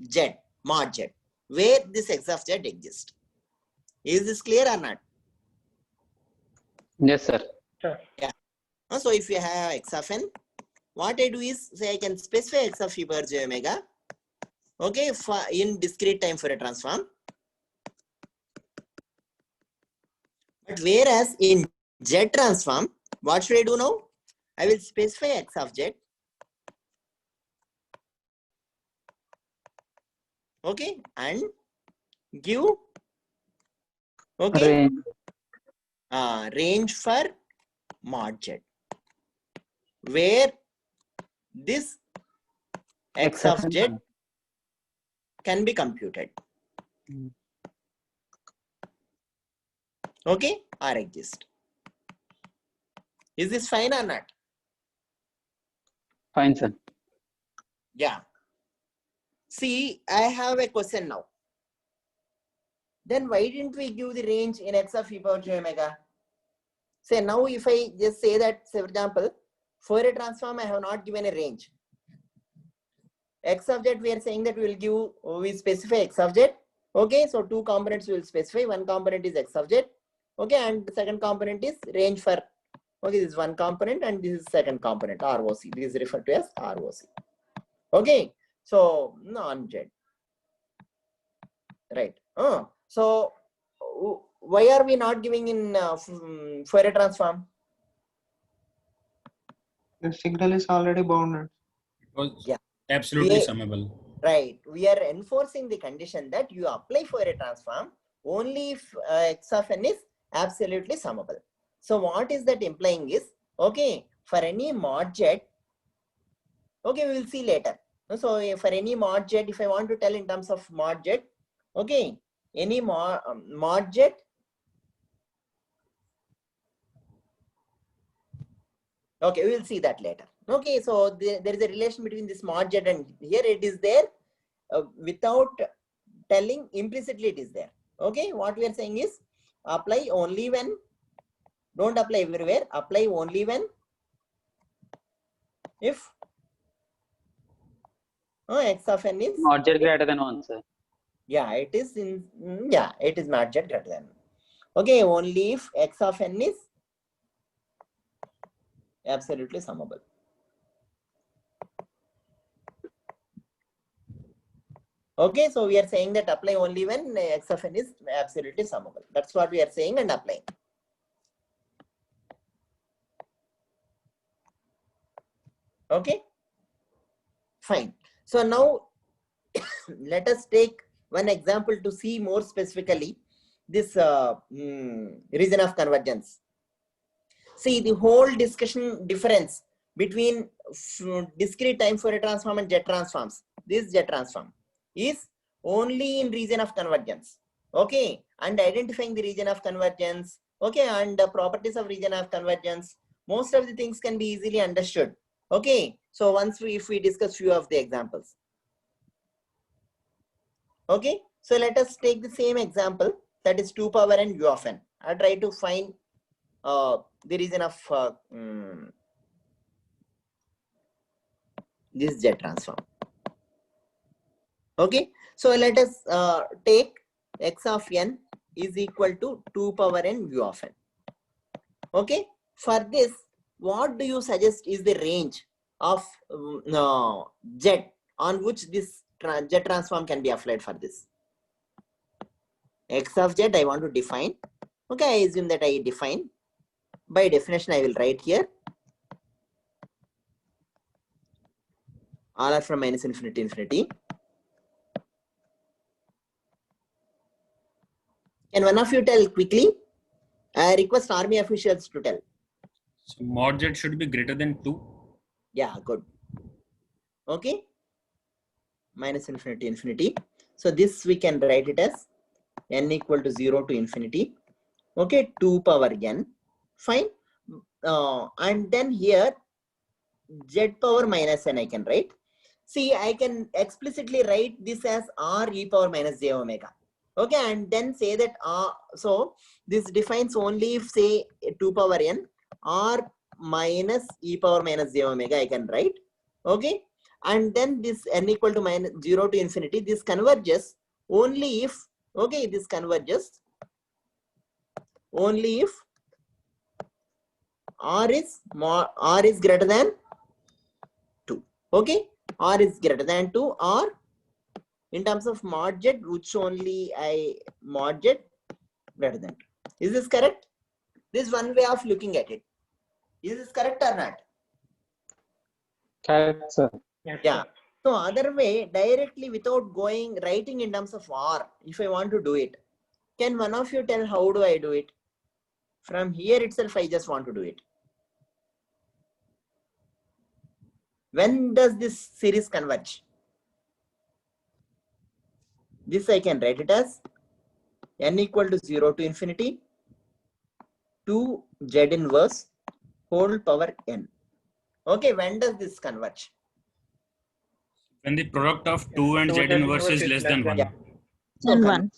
z, mod z, where this x of z exists. Is this clear or not? Yes, sir. Sure. Yeah. So if you have x of n, what I do is say I can specify x of e power j omega, okay, for in discrete time Fourier transform. But whereas in z transform, what should I do now? I will specify x of z. Okay, and give okay range for mod z, where this x of z can be computed. Okay, or exist. Is this fine or not? Fine, sir. Yeah. See, I have a question now. Then why didn't we give the range in x of e power j omega? Say now if I just say that, say for example, Fourier transform I have not given a range. X of z we are saying that we specify x of z. Okay, so two components we will specify. One component is x of z. Okay, and the second component is range for, okay, this is one component and this is second component, ROC. This is referred to as ROC. Okay, so non z. Right. So why are we not giving in Fourier transform? The signal is already bounded. Because Yeah. absolutely summable. Right. We are enforcing the condition that you apply Fourier transform only if x of n is absolutely summable. So what is that implying is, okay, for any mod z, okay, we will see later. So for any mod z, if I want to tell in terms of mod z, okay, any mod z, okay, we will see that later. Okay, so there is a relation between this mod z and here it is there without telling, implicitly it is there. Okay, what we are saying is apply only when, don't apply everywhere, apply only when, if x of n is Mod z greater than 1, sir. Yeah, it is in, yeah, it is mod z greater than. Okay, only if x of n is absolutely summable. Okay, so we are saying that apply only when x of n is absolutely summable. That's what we are saying and applying. Okay, fine. So now let us take one example to see more specifically this region of convergence. See, the whole discussion difference between discrete time Fourier transform and jet transforms, this jet transform is only in region of convergence. Okay, and identifying the region of convergence, okay, and the properties of region of convergence, most of the things can be easily understood. Okay, so once if we discuss few of the examples. Okay, so let us take the same example, that is 2 power n u of n. I try to find the region of this jet transform. Okay, so let us take x of n is equal to 2 power n u of n. Okay, for this, what do you suggest is the range of z on which this jet transform can be applied for this? X of z I want to define. Okay, I assume that I define. By definition, I will write here. All are from minus infinity to infinity. Can one of you tell quickly? I request army officials to tell. So mod z should be greater than 2. Yeah, good. Okay. Minus infinity to infinity. So this we can write it as n equal to 0 to infinity. Okay, 2 power n. Fine. And then here z power minus n I can write. See, I can explicitly write this as r e power minus j omega. Okay, and then say that so this defines only if say 2 power n r minus e power minus j omega I can write. Okay, and then this n equal to minus 0 to infinity, this converges only if, okay, this converges only if r is greater than 2. Okay, r is greater than 2, or in terms of mod z, which only I mod z greater than 2. Is this correct? This is one way of looking at it. Is this correct or not? Correct, sir. Yes, Yeah. sir. So other way, directly without writing in terms of r, if I want to do it, can one of you tell how do I do it? From here itself, I just want to do it. When does this series converge? This I can write it as n equal to 0 to infinity 2 z inverse whole power n. Okay, when does this converge? When the product of 2 and z inverse is less than 1. Yeah. And So, 1.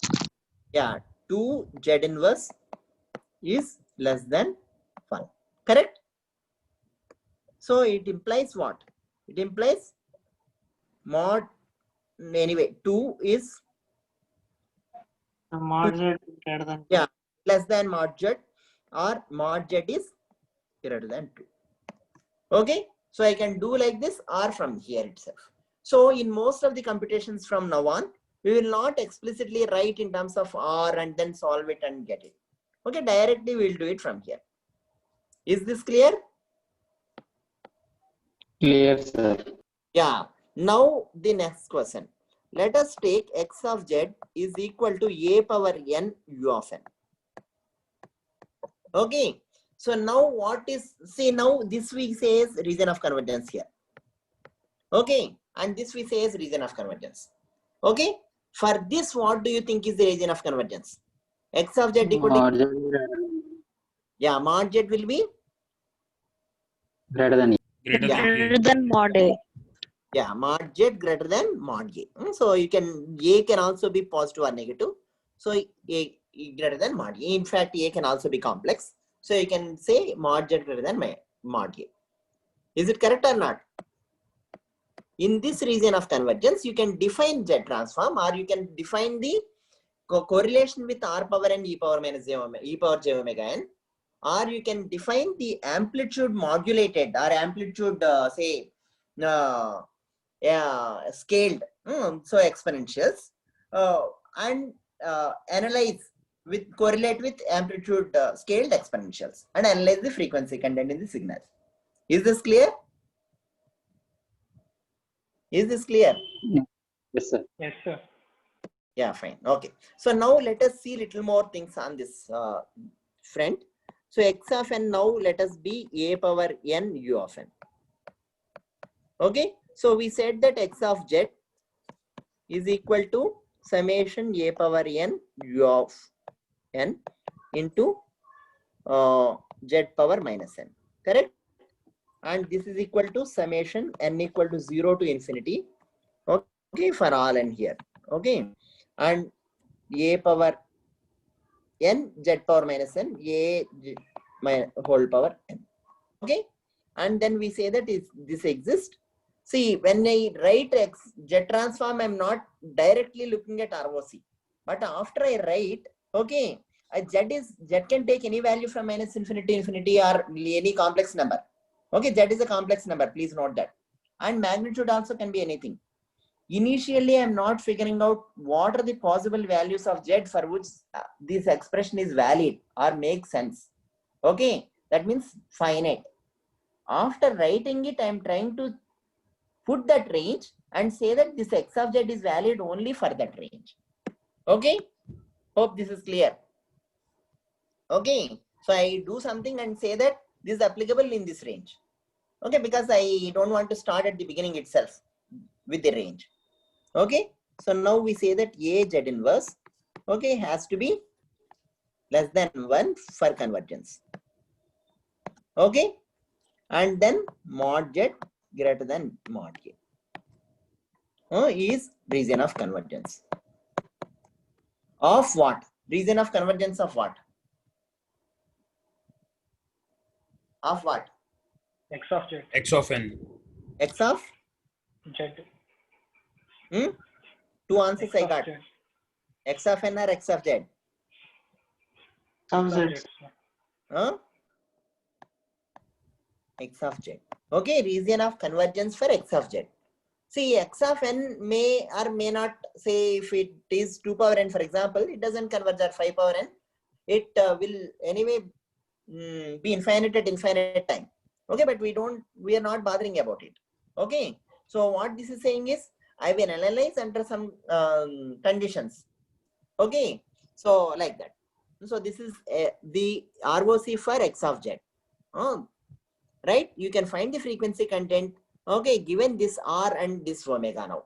yeah, 2 z inverse is less than 1. Correct? So it implies what? It implies mod, anyway, 2 is Mod z greater than yeah less than mod z, or mod z is greater than 2. Okay, so I can do like this or from here itself. So in most of the computations from now on, we will not explicitly write in terms of r and then solve it and get it. Okay, directly we'll do it from here. Is this clear? Clear, sir. Yeah. Now the next question. Let us take x of z is equal to a power n u of n. Okay. So now what is, see, now this we say is region of convergence here. Okay. And this we say is region of convergence. Okay. For this, what do you think is the region of convergence? X of z equal to, Mod z yeah, mod z will be, greater than e. Greater Yeah. than Greater a. than mod A. yeah, mod z greater than mod a. So you can, a can also be positive or negative. So a greater than mod a. In fact, a can also be complex. So you can say mod z greater than mod a. Is it correct or not? In this region of convergence, you can define z transform, or you can define the correlation with r power n e power minus j omega, e power j omega n, or you can define the amplitude modulated or amplitude say scaled, so exponentials, and analyze with, correlate with amplitude scaled exponentials, and analyze the frequency content in the signal. Is this clear? Is this clear? Yes, sir. Yes, sir. Yeah, fine. Okay. So now let us see little more things on this front. So x of n, now let us be a power n u of n. Okay. So we said that x of z is equal to summation a power n u of n into z power minus n. Correct? And this is equal to summation n equal to 0 to infinity. Okay, for all n here. Okay. And a power n z power minus n, a whole power n. Okay. And then we say that this exists. See, when I write x z transform, I'm not directly looking at ROC. But after I write, okay, z can take any value from minus infinity to infinity or any complex number. Okay, z is a complex number. Please note that. And magnitude also can be anything. Initially, I'm not figuring out what are the possible values of z for which this expression is valid or makes sense. Okay, that means finite. After writing it, I'm trying to put that range and say that this x of z is valid only for that range. Okay, hope this is clear. Okay, so I do something and say that this is applicable in this range. Okay, because I don't want to start at the beginning itself with the range. Okay, so now we say that A Z inverse, okay, has to be less than 1 for convergence. Okay, and then mod Z greater than mod A is region of convergence. Of what? Region of convergence of what? Of what? X of z. X of n. X of? Z. Two answers X I of got. z. X of n or X of Z? Some X of z. z. Huh? X of Z. Okay, region of convergence for X of Z. See, X of n may or may not, say if it is 2 power n, for example, it doesn't converge at 5 power n. It will anyway be infinite at infinite time. Okay, but we are not bothering about it. Okay, so what this is saying is, I will analyze under some conditions. Okay, so like that. So this is the ROC for X of Z. Right? You can find the frequency content. Okay, given this R and this omega now.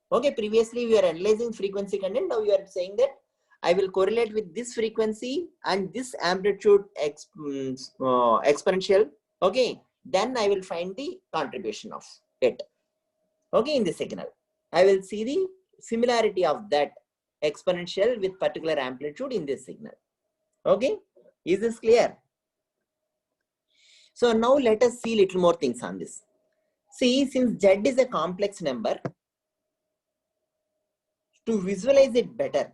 Okay, previously we are analyzing frequency content. Now you are saying that I will correlate with this frequency and this amplitude exponential. Okay, then I will find the contribution of it. Okay, in the signal, I will see the similarity of that exponential with particular amplitude in this signal. Okay, is this clear? So now let us see little more things on this. See, since Z is a complex number, to visualize it better.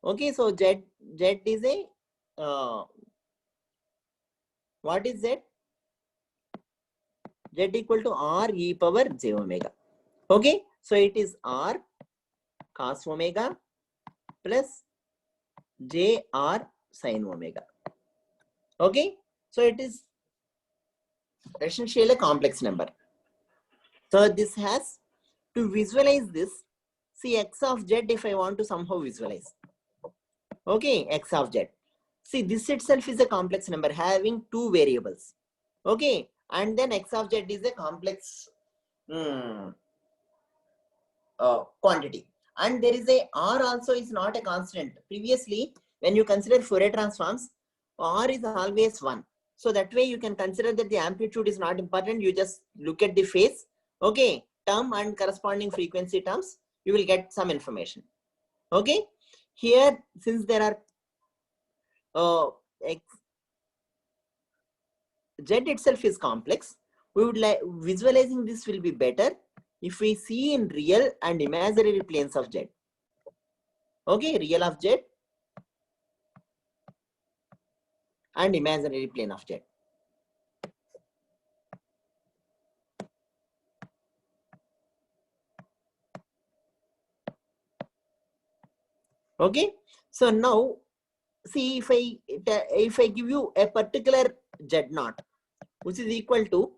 Okay, so Z is a, what is Z? Z equal to R e power j omega. Okay, so it is R cos omega plus j R sin omega. Okay, so it is essentially a complex number. So this has to visualize this. See, X of Z, if I want to somehow visualize. Okay, X of Z. See, this itself is a complex number having two variables. Okay, and then X of Z is a complex quantity. And there is a R also is not a constant. Previously, when you consider Fourier transforms, R is always 1. So that way you can consider that the amplitude is not important. You just look at the phase, okay, term and corresponding frequency terms, you will get some information. Okay, here since there are Z itself is complex, we would like visualizing this will be better if we see in real and imaginary planes of Z. Okay, real of Z and imaginary plane of Z. Okay, so now see, if I give you a particular Z naught, which is equal to,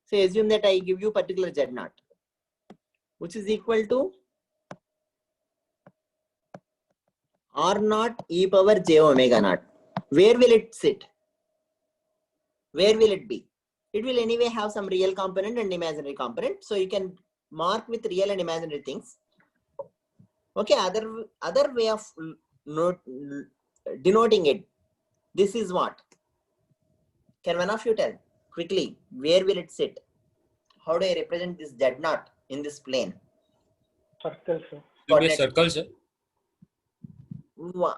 say assume that I give you particular Z naught, which is equal to R naught e power j omega naught. Where will it sit? Where will it be? It will anyway have some real component and imaginary component. So you can mark with real and imaginary things. Okay, other way of denoting it. This is what? Can one of you tell quickly? Where will it sit? How do I represent this Z naught in this plane? Circle, sir. Will be a circle, sir.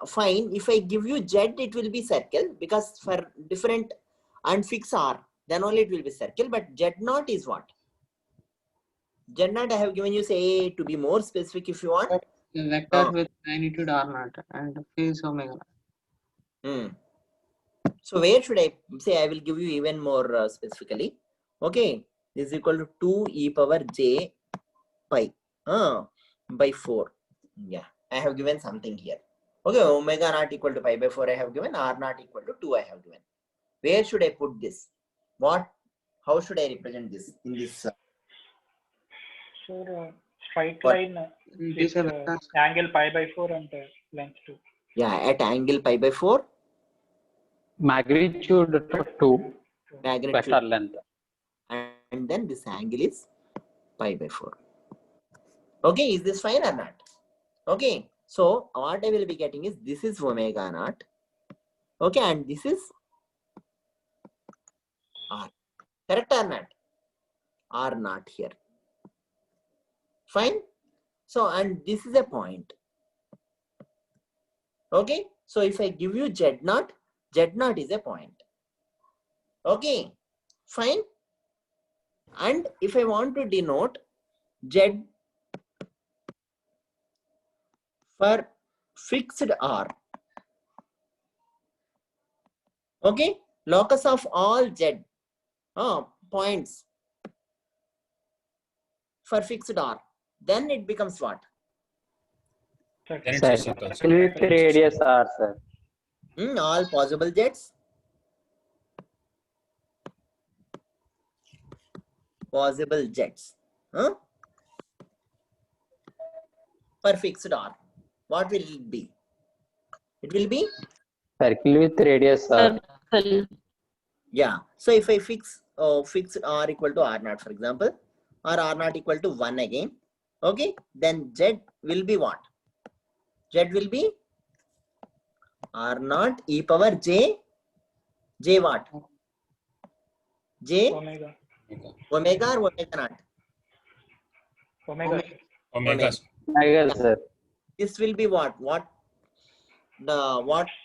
Fine. If I give you Z, it will be circle because for different and fix R, then only it will be circle. But Z naught is what? Z naught I have given you, say, to be more specific if you want. The vector with magnitude R naught and phase omega. So where should I say? I will give you even more specifically. Okay, this is equal to 2 e power j pi by 4. Yeah, I have given something here. Okay, omega naught equal to pi by 4 I have given, R naught equal to 2 I have given. Where should I put this? What? How should I represent this in this So straight What? line It is with a vector. angle pi by 4 and length 2. Yeah, at angle pi by 4, Magnitude 2, magnitude, vector length. and then this angle is pi by 4. Okay, is this fine or not? Okay, so what I will be getting is this is omega naught. Okay, and this is r. Correct or not? R naught here. Fine. So, and this is a point. Okay, so if I give you z naught is a point. Okay, fine. And if I want to denote z for fixed r, okay, locus of all z points for fixed r, then it becomes what? Then it's a Circle circle. with radius r, sir. All possible jets. Possible jets. For fixed r, what will it be? It will be, Circle with radius r. Circle. yeah. So if I fix fixed r equal to r naught, for example, or r naught equal to 1 again, okay, then z will be what? Z will be r naught e power j what? J Omega. omega or omega naught? Omega. Omega. Omega, sir. This will be what? What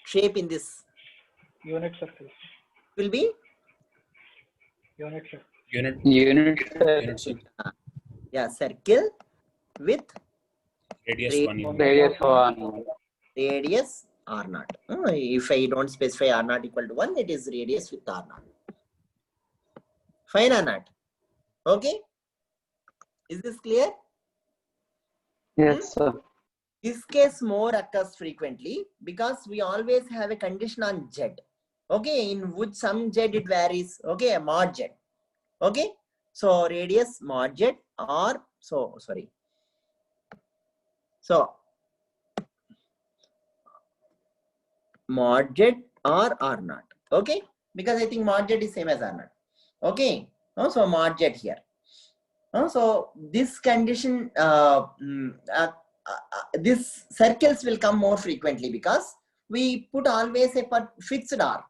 shape in this Unit circle. will be? Unit circle. Unit Circle. Yeah, circle with radius 1 unit. Radius 1. radius r naught. If I don't specify r naught equal to 1, it is radius with r naught. Fine or not? Okay. Is this clear? Yes, sir. This case more occurs frequently because we always have a condition on z. Okay, in which some z it varies. Okay, a mod z. Okay, so radius mod z or mod z or r naught. Okay, because I think mod z is same as r naught. Okay, so mod z here. So this condition, this circles will come more frequently because we put always a fixed r.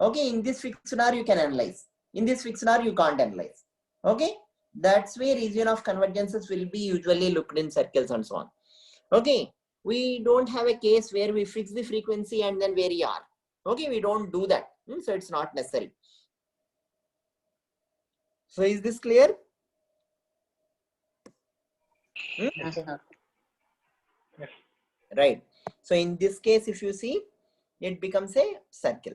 Okay, in this fixed r you can analyze. In this fixed r you can't analyze. Okay, that's where region of convergences will be usually looked in circles and so on. Okay, we don't have a case where we fix the frequency and then vary r. Okay, we don't do that. So it's not necessary. So is this clear? Yes, sir. Right. So in this case, if you see, it becomes a circle.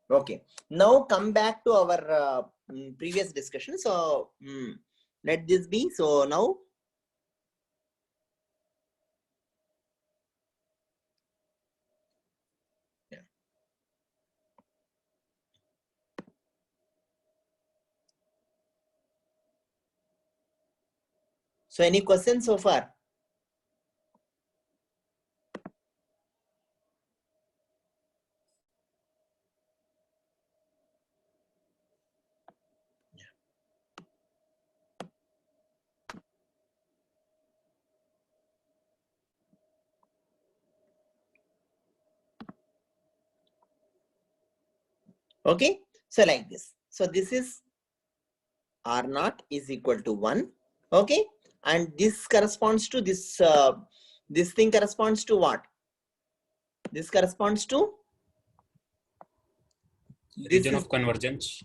Okay. Now come back to our previous discussion. So let this be. So now so any questions so far? Okay. So like this. So this is r naught is equal to 1. Okay. And this corresponds to this, this thing corresponds to what? This corresponds to Region of convergence.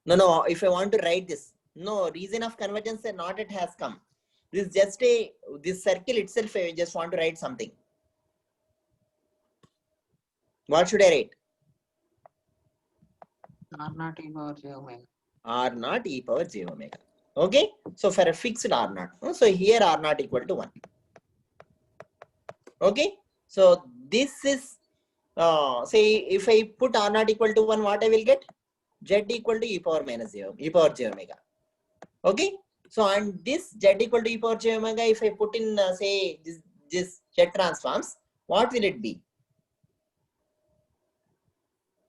No, if I want to write this, no, region of convergence and not it has come. This is just this circle itself, I just want to write something. What should I write? R naught e power j omega. R naught e power j omega. Okay, so for a fixed r naught, so here r naught equal to 1. Okay, so this is say if I put R naught equal to 1, what I will get? Z equal to e power minus j, e power j omega. Okay. So and this Z equal to e power j omega, if I put in say this Z transforms, what will it be?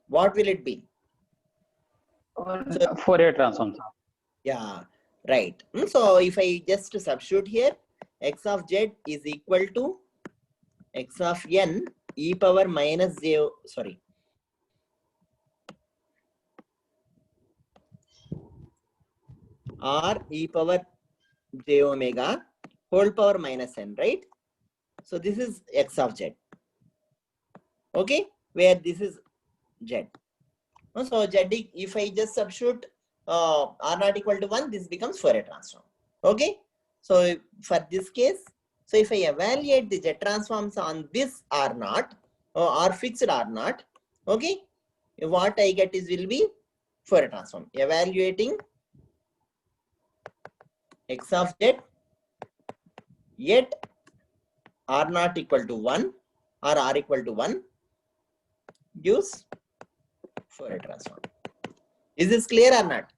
What will it be? Fourier transform. Yeah, right. So if I just substitute here, x of z is equal to x of n e power minus j, sorry. R e power j omega whole power minus n, right? So this is x of z. Okay, where this is z. So z, if I just substitute R naught equal to 1, this becomes Fourier transform. Okay, so for this case, so if I evaluate the Z transforms on this R naught or fixed R naught, okay, what I get is will be Fourier transform. Evaluating x of z yet R naught equal to 1 or R equal to 1 gives Fourier transform. Is this clear or not?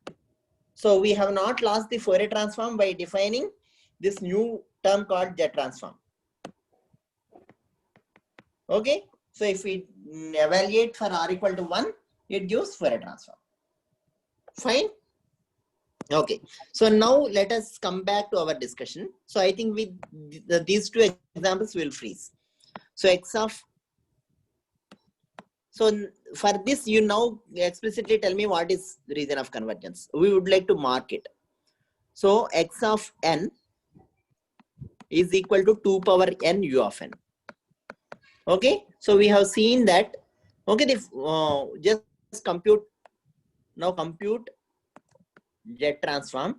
So we have not lost the Fourier transform by defining this new term called Z transform. Okay. So if we evaluate for R equal to 1, it gives Fourier transform. Fine. Okay. So now let us come back to our discussion. So I think with these two examples we will freeze. So x of, so for this, you now explicitly tell me what is the region of convergence. We would like to mark it. So x of n is equal to 2 power n u of n. Okay. So we have seen that. Okay. Just compute. Now compute Z transform.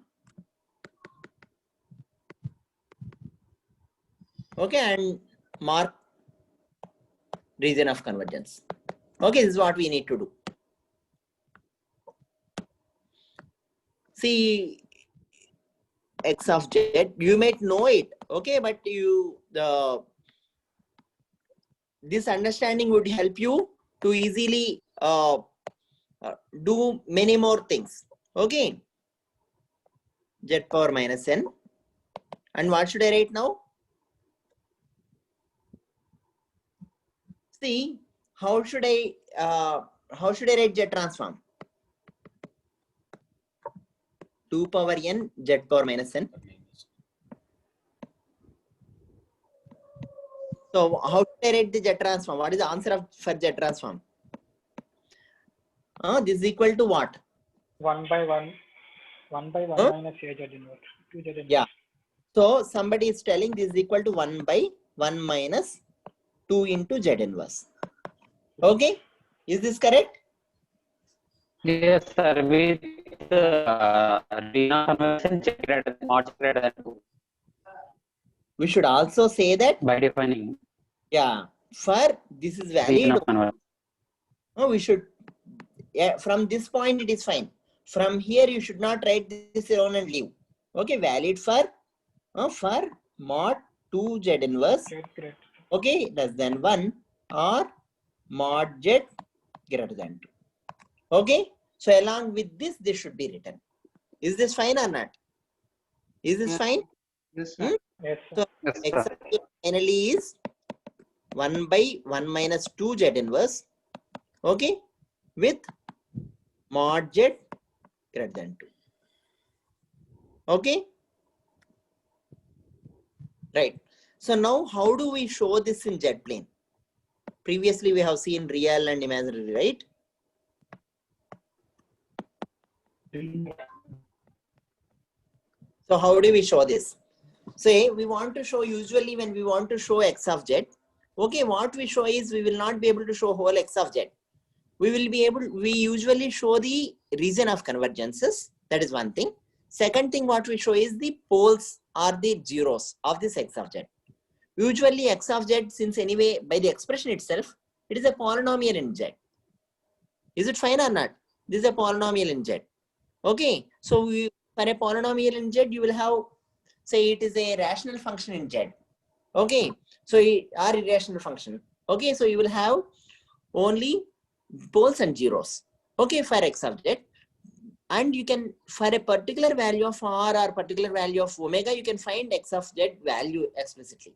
Okay. And mark region of convergence. Okay, this is what we need to do. See, x of z, you might know it, okay, but this understanding would help you to easily do many more things. Okay, z power minus n. And what should I write now? See, how should I write Z transform? 2 power n Z power minus n. So how should I write the Z transform? What is the answer for Z transform? This is equal to what? 1 by 1 minus a z inverse. 2 z inverse. Yeah. So somebody is telling this is equal to 1 by 1 minus 2 into Z inverse. Okay, is this correct? Yes, sir. With region conversion greater than 2. We should also say that By defining. Yeah, for this is Region valid. of conversion. No, we should. Yeah, from this point it is fine. From here you should not write this around and leave. Okay, valid for mod 2 Z inverse. Great. Okay, less than 1 or mod Z greater than 2. Okay, so along with this should be written. Is this fine or not? Is this fine? Yes, sir. Yes, sir. So Yes, x sir. of z finally is 1 by 1 minus 2 Z inverse. Okay, with mod Z greater than 2. Okay, right. So now how do we show this in Z plane? Previously we have seen real and imaginary, right? So how do we show this? Say we want to show, usually when we want to show x of z, okay, what we show is we will not be able to show whole x of z. We usually show the region of convergences. That is one thing. Second thing what we show is the poles or the zeros of this x of z. Usually x of z, since anyway by the expression itself, it is a polynomial in z. Is it fine or not? This is a polynomial in z. Okay, so for a polynomial in z, you will have, say it is a rational function in z. Okay, so or irrational function. Okay, so you will have only poles and zeros. Okay, for x of z. And you can, for a particular value of r or particular value of omega, you can find x of z value explicitly.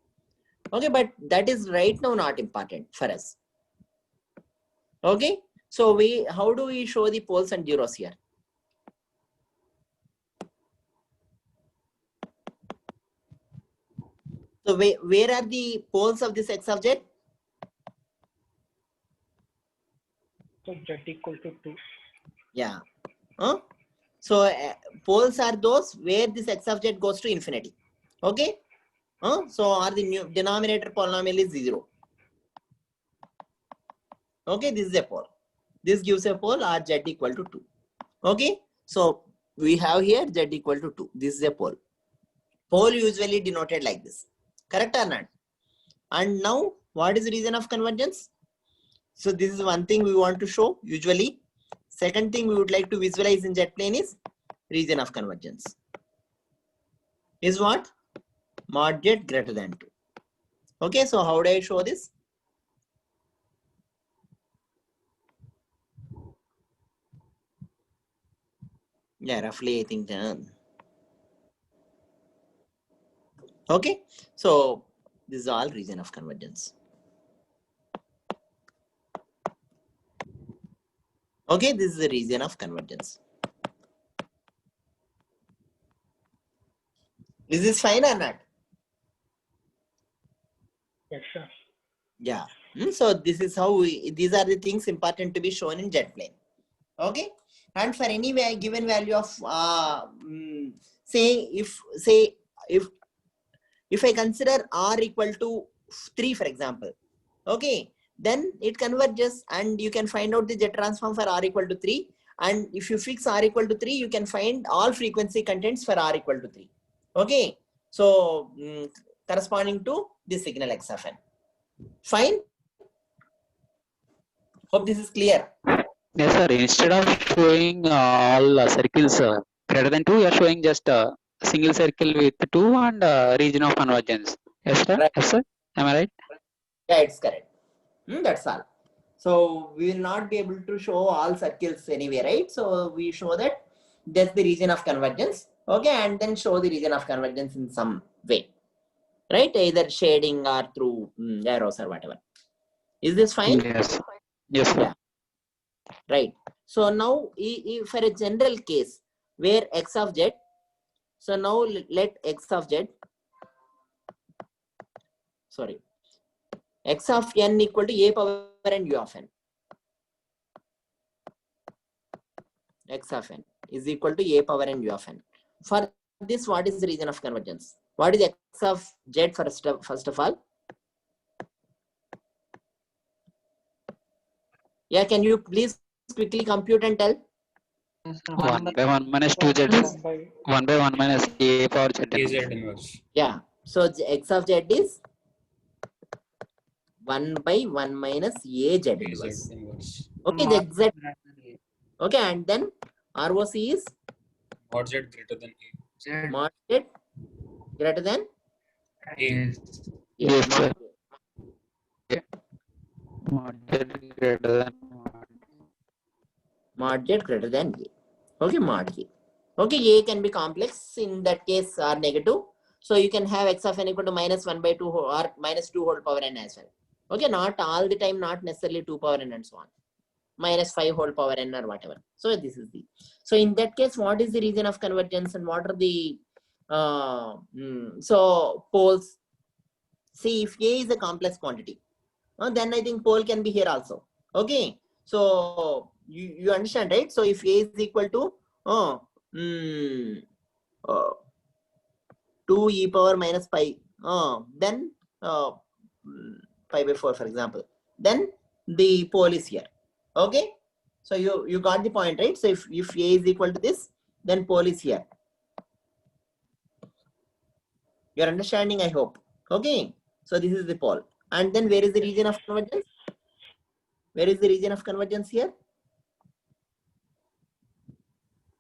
Okay, but that is right now not important for us. Okay, so how do we show the poles and zeros here? So where are the poles of this x of z? So z equal to 2. Yeah. So poles are those where this x of z goes to infinity. Okay. So are the new denominator polynomial is 0. Okay, this is a pole. This gives a pole or z equal to 2. Okay. So we have here z equal to 2. This is a pole. Pole usually denoted like this. Correct or not? And now what is the region of convergence? So this is one thing we want to show usually. Second thing we would like to visualize in jet plane is region of convergence. Is what? Mod z greater than 2. Okay, so how do I show this? Yeah, roughly I think. Okay, so this is all region of convergence. Okay, this is the region of convergence. Is this fine or not? Yes, sir. Yeah. So this is how these are the things important to be shown in jet plane. Okay. And for any given value of say if I consider r equal to 3, for example, okay, then it converges and you can find out the jet transform for r equal to 3. And if you fix r equal to 3, you can find all frequency contents for r equal to 3. Okay. So corresponding to the signal x of n. Fine. Hope this is clear. Yes, sir. Instead of showing all circles greater than 2, you are showing just a single circle with 2 and region of convergence. Yes, sir. Right. Yes, sir. Am I right? Yeah, it's correct. That's all. So we will not be able to show all circles anyway, right? So we show that that's the region of convergence. Okay, and then show the region of convergence in some way, right? Either shading or through arrows or whatever. Is this fine? Yes. Yes, sir. Yeah. Right. So now for a general case where x of z, so now let x of z, sorry, x of n equal to a power n u of n. X of n is equal to a power n u of n. For this, what is the region of convergence? What is x of z first of all? Yeah, can you please quickly compute and tell? 1 1 by 1 minus 2z. 1 by 1 minus a power z. AZ inverse. Yeah. So x of z is 1 by 1 minus a z inverse. AZ inverse. Okay, the exact. Okay, and then ROC is Mod z greater than Z mod z greater than A. Yes, mod sir. Mod z greater than mod z greater than a. Okay, mod a. Okay, a can be complex in that case or negative. So you can have x of n equal to minus 1 by 2 or minus 2 whole power n as well. Okay, not all the time, not necessarily 2 power n and so on. Minus 5 whole power n or whatever. So this is the. So in that case, what is the region of convergence and what are the so poles? See, if a is a complex quantity, then I think pole can be here also. Okay, so you understand, right? So if a is equal to 2 e power minus pi, then pi by 4, for example, then the pole is here. Okay, so you got the point, right? So if a is equal to this, then pole is here. You're understanding, I hope. Okay, so this is the pole. And then where is the region of convergence? Where is the region of convergence here?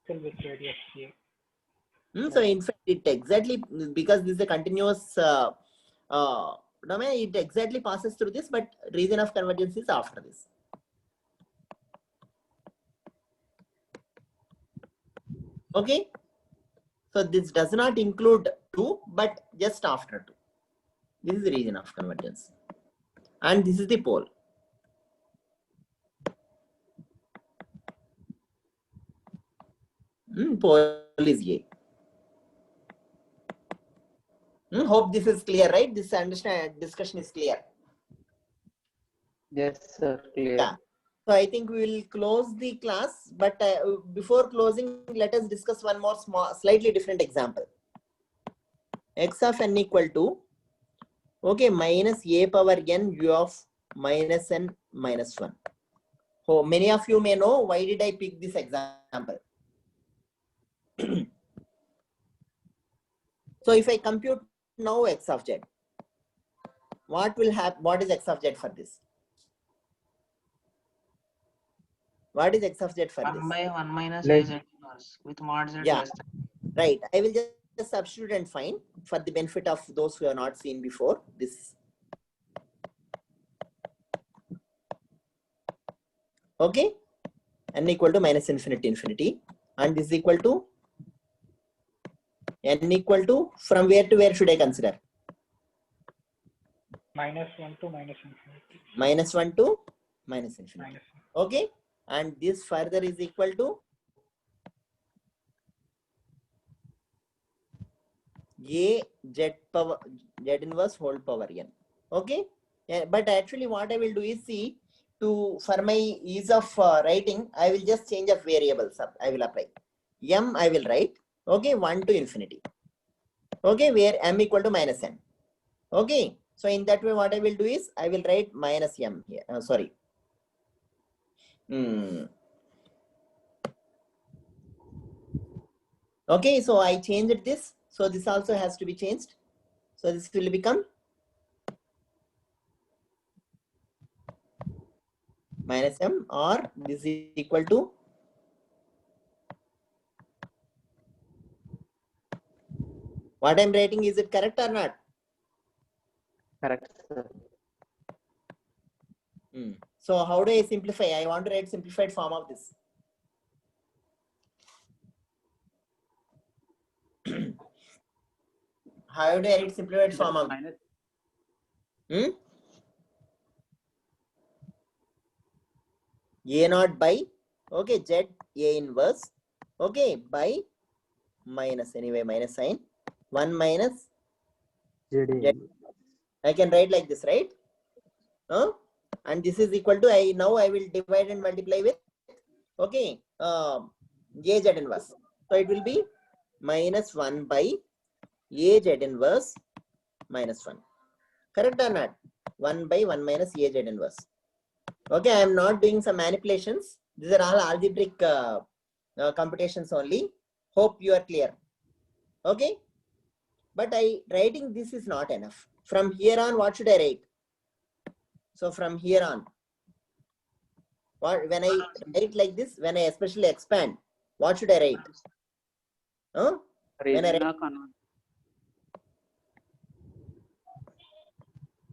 Still with radius here. So in fact, it exactly, because this is a continuous domain, it exactly passes through this, but region of convergence is after this. Okay. So this does not include 2, but just after 2. This is the region of convergence. And this is the pole. Pole is A. Hope this is clear, right? This discussion is clear. Yes, sir. Clear. Yeah. So I think we will close the class, but before closing, let us discuss one more slightly different example. X of n equal to, okay, minus a power n u of minus n minus 1. So many of you may know why did I pick this example. So if I compute now x of z, what will happen? What is x of z for this? What is x of z for 1 this? by 1 minus Less. az inverse with mod z Yeah. less than. Right. I will just substitute and find for the benefit of those who have not seen before this. Okay. N equal to minus infinity infinity. And this is equal to n equal to, from where to where should I consider? -1 to minus infinity. Minus 1 to minus infinity. Minus. Okay. And this further is equal to a z power z inverse whole power n. Okay. Yeah, but actually what I will do is, see, to for my ease of writing, I will just change of variables. I will apply m. I will write, okay, 1 to infinity. Okay, where m equal to minus n. Okay. So in that way, what I will do is I will write minus m here. Sorry. Okay, so I changed this. So this also has to be changed. So this will become minus m, or this is equal to what I'm writing. Is it correct or not? Correct, sir. So how do I simplify? I want to write simplified form of this. How do I write simplified form of Minus. a naught by, okay, z a inverse, okay, by minus, anyway, minus sign, 1 minus z. I can write like this, right? And this is equal to, now I will divide and multiply with, okay, a z inverse. So it will be minus 1 by a z inverse minus 1. Correct or not? 1 by 1 minus a z inverse. Okay, I am not doing some manipulations. These are all algebraic computations only. Hope you are clear. Okay, but writing this is not enough. From here on, what should I write? So from here on, when I write like this, when I especially expand, what should I write? When I write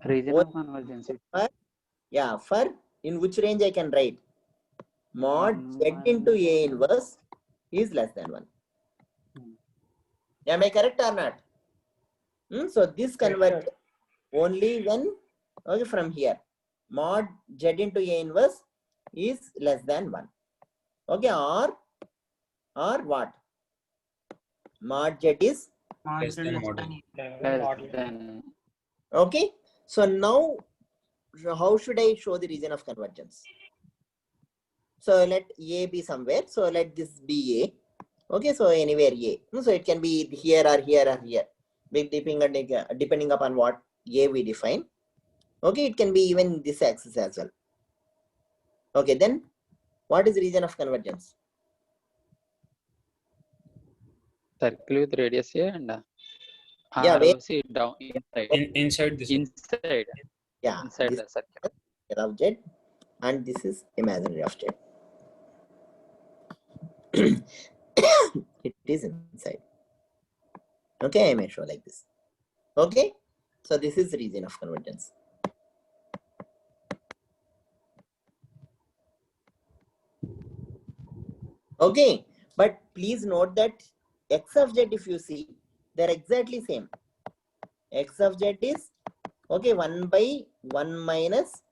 region of convergence. Yeah, for in which range I can write? Mod z into a inverse is less than 1. Am I correct or not? So this converges only when, okay, from here, mod z into a inverse is less than 1. Okay, or what? Mod z is Mod z than less mod than Less than. okay. So now, how should I show the region of convergence? So let a be somewhere. So let this be a. Okay, so anywhere a. So it can be here or here or here, depending upon what a we define. Okay, it can be even this axis as well. Okay, then what is the region of convergence? Circle with radius A and Yeah, where? ROC down inside. Inside this one. Inside. Yeah, Inside this the circle. is of z, and this is imaginary of z. It is inside. Okay, I may show like this. Okay, so this is the region of convergence. Okay, But please note that x of z, if you see, they're exactly same. X of z is, okay, 1 by 1 minus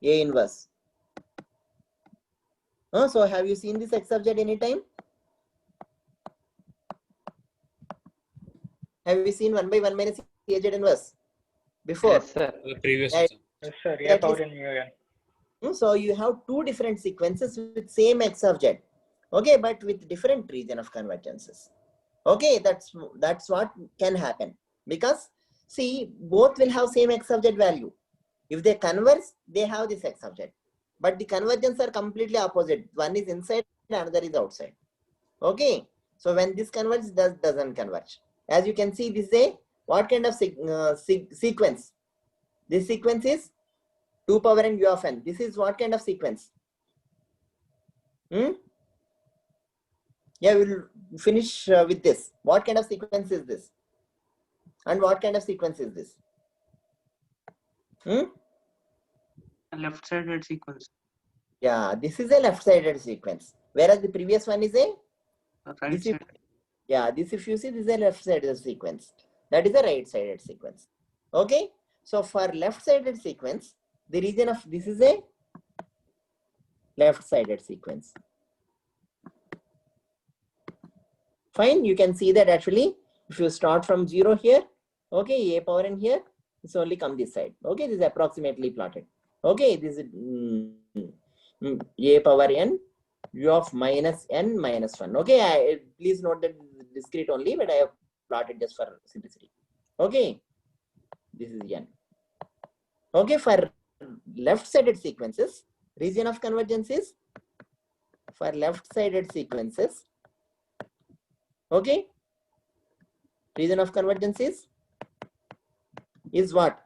A inverse. So have you seen this x of z anytime? Have you seen 1 by 1 minus A z inverse before? Yes, sir. The previous Right. example. Yes, sir. A That power is- n mu n. So you have two different sequences with same x of z, okay, but with different region of convergences. Okay, that's what can happen, because see, both will have same x of z value. If they converge, they have this x of z, but the convergence are completely opposite. One is inside, another is outside. Okay, so when this converges, doesn't converge. As you can see, this is a what kind of sequence? This sequence is 2 power n u of n. This is what kind of sequence? Yeah, we'll finish with this. What kind of sequence is this? And what kind of sequence is this? Left-sided sequence. Yeah, this is a left-sided sequence. Whereas the previous one is a Right-sided. yeah, this if you see, this is a left-sided sequence. That is a right-sided sequence. Okay, so for left-sided sequence, the region of this is a left-sided sequence. Fine, you can see that actually, if you start from 0 here, okay, a power n here, it's only come this side. Okay, this is approximately plotted. Okay, this is a power n u of minus n minus 1. Okay, please note that this is discrete only, but I have plotted just for simplicity. Okay, this is n. Okay, for left-sided sequences, region of convergence is for left-sided sequences. Okay, region of convergence is what?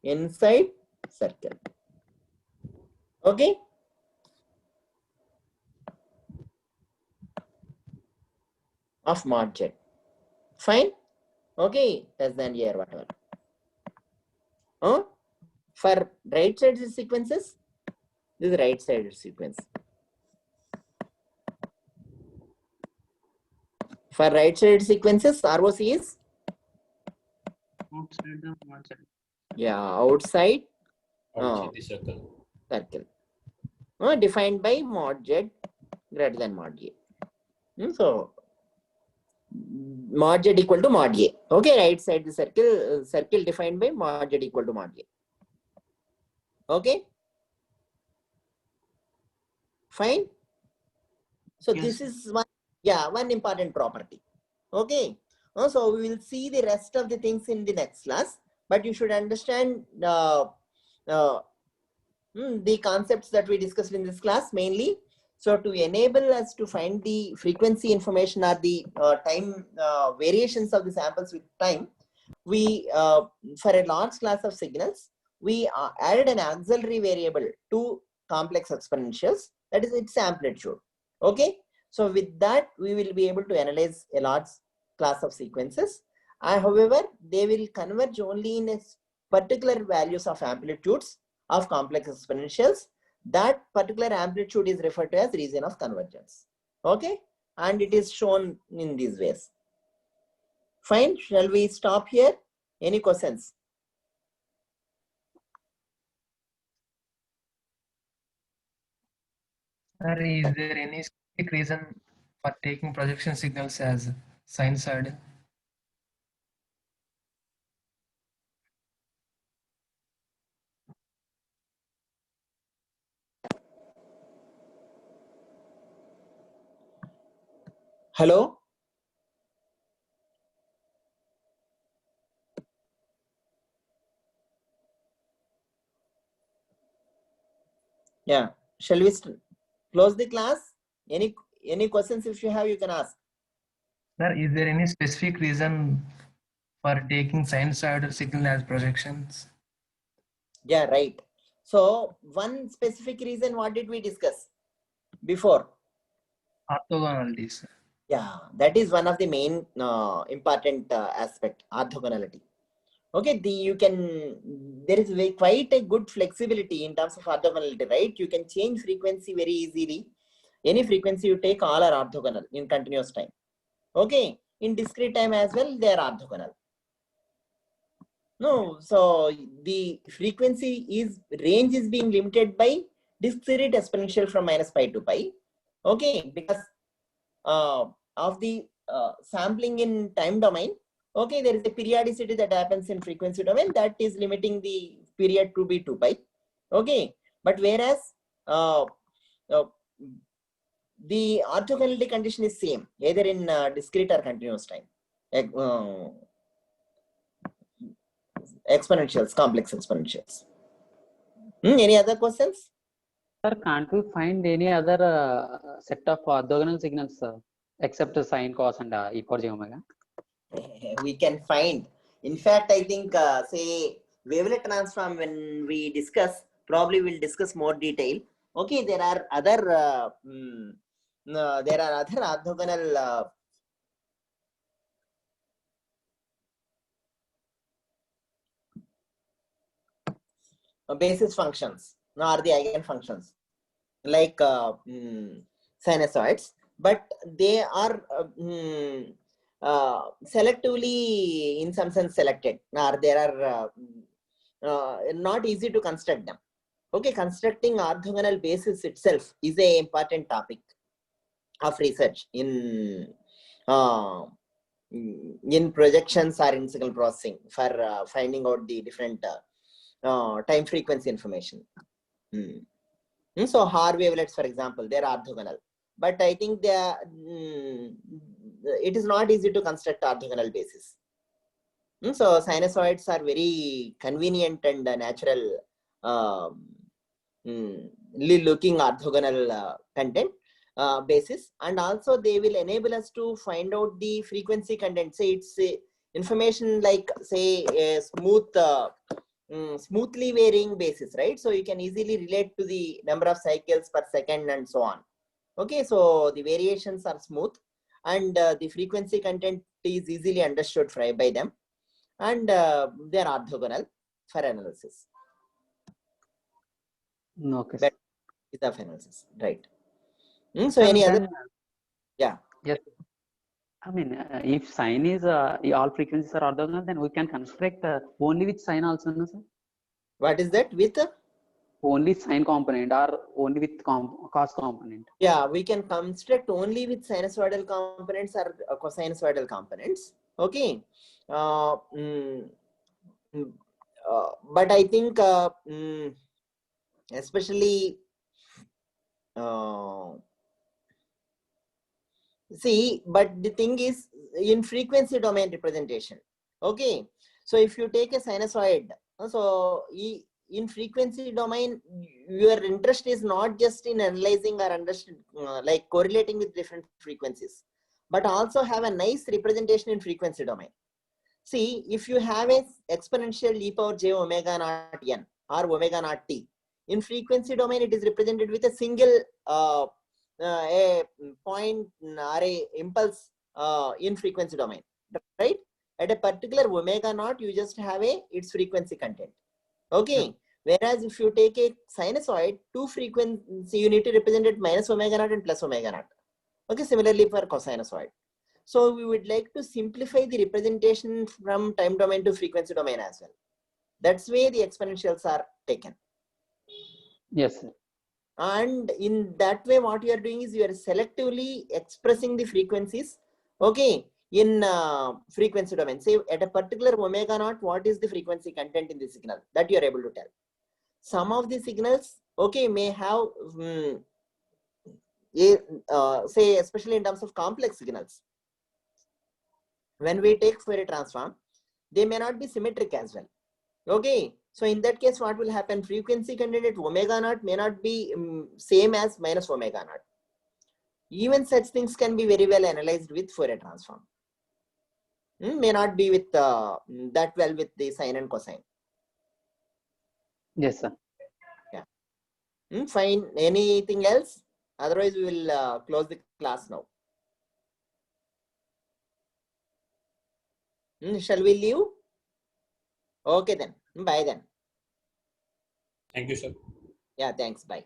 Inside circle. Okay, of mod z. Fine. Okay, less than a or whatever. For right-sided sequences, this is right-sided sequence. For right-sided sequences, ROC is Outside the mod z. outside Outside the circle. circle. Defined by mod z greater than mod a. So mod z equal to mod a. Okay, right side the circle, circle defined by mod z equal to mod a. Okay, fine. So Yes. this is one important property. Okay, so we will see the rest of the things in the next class, but you should understand the concepts that we discussed in this class mainly. So to enable us to find the frequency information or the time variations of the samples with time, we for a large class of signals, we added an auxiliary variable to complex exponentials, that is its amplitude. Okay, so with that we will be able to analyze a large class of sequences. However, they will converge only in a particular values of amplitudes of complex exponentials. That particular amplitude is referred to as region of convergence. Okay, and it is shown in these ways. Fine, shall we stop here? Any questions? Sir, is there any specific reason for taking projection signals as sinusoidal? Hello? Yeah, shall we close the class? Any questions if you have, you can ask. Sir, is there any specific reason for taking sinusoidal signal as projections? Yeah, right. So one specific reason, what did we discuss before? Orthogonality, sir. Yeah, that is one of the main important aspect, orthogonality. Okay, there is quite a good flexibility in terms of orthogonality, right? You can change frequency very easily. Any frequency you take, all are orthogonal in continuous time. Okay, in discrete time as well, they are orthogonal. No, so the frequency range is being limited by discrete exponential from -pi to pi. Okay, because of the sampling in time domain. Okay, there is a periodicity that happens in frequency domain that is limiting the period to be 2 pi. Okay, but whereas the orthogonality condition is same either in discrete or continuous time. Exponentials, complex exponentials. Any other questions? Sir, can't we find any other set of orthogonal signals except the sine, cos, and e power j omega? We can find. In fact, I think say wavelet transform, when we discuss, probably we'll discuss more detail. Okay, there are other orthogonal basis functions, or the eigenfunctions, like sinusoids, but they are selectively, in some sense, selected, or there are not easy to construct them. Okay, constructing orthogonal basis itself is a important topic of research in projections or in signal processing for finding out the different time frequency information. So Haar wavelets, for example, they are orthogonal, but I think they are, it is not easy to construct orthogonal basis. So sinusoids are very convenient and natural looking orthogonal content basis, and also they will enable us to find out the frequency content. Say it's information like, say, a smoothly varying basis, right? So you can easily relate to the number of cycles per second and so on. Okay, so the variations are smooth, and the frequency content is easily understood by them, and they are orthogonal for analysis. Okay. That is of analysis, right? So any other? Yeah. Yes. I mean, if sine is all frequencies are orthogonal, then we can construct only with sine also, no, sir? What is that? With only sine component or only with cos component? Yeah, we can construct only with sinusoidal components or cosinusoidal components. Okay. But I think especially see, but the thing is in frequency domain representation. Okay, so if you take a sinusoid, so in frequency domain, your interest is not just in analyzing or like correlating with different frequencies, but also have a nice representation in frequency domain. See, if you have a exponential e power j omega naught n or omega naught t, in frequency domain, it is represented with a single a point or a impulse in frequency domain, right? At a particular omega naught, you just have its frequency content. Okay. Whereas if you take a sinusoid, two frequency, you need to represent it minus omega naught and plus omega naught. Okay. Similarly for cosinusoid. So we would like to simplify the representation from time domain to frequency domain as well. That's why the exponentials are taken. Yes, sir. And in that way, what you are doing is you are selectively expressing the frequencies, okay, in frequency domain. Say at a particular omega naught, what is the frequency content in the signal, that you are able to tell. Some of the signals, okay, may have say, especially in terms of complex signals, when we take Fourier transform, they may not be symmetric as well. Okay, so in that case, what will happen? Frequency content at omega naught may not be same as minus omega naught. Even such things can be very well analyzed with Fourier transform. May not be with that well with the sine and cosine. Yes, sir. Yeah. Fine. Anything else? Otherwise, we will close the class now. Shall we leave? Okay then. Bye then. Thank you, sir. Yeah, thanks. Bye.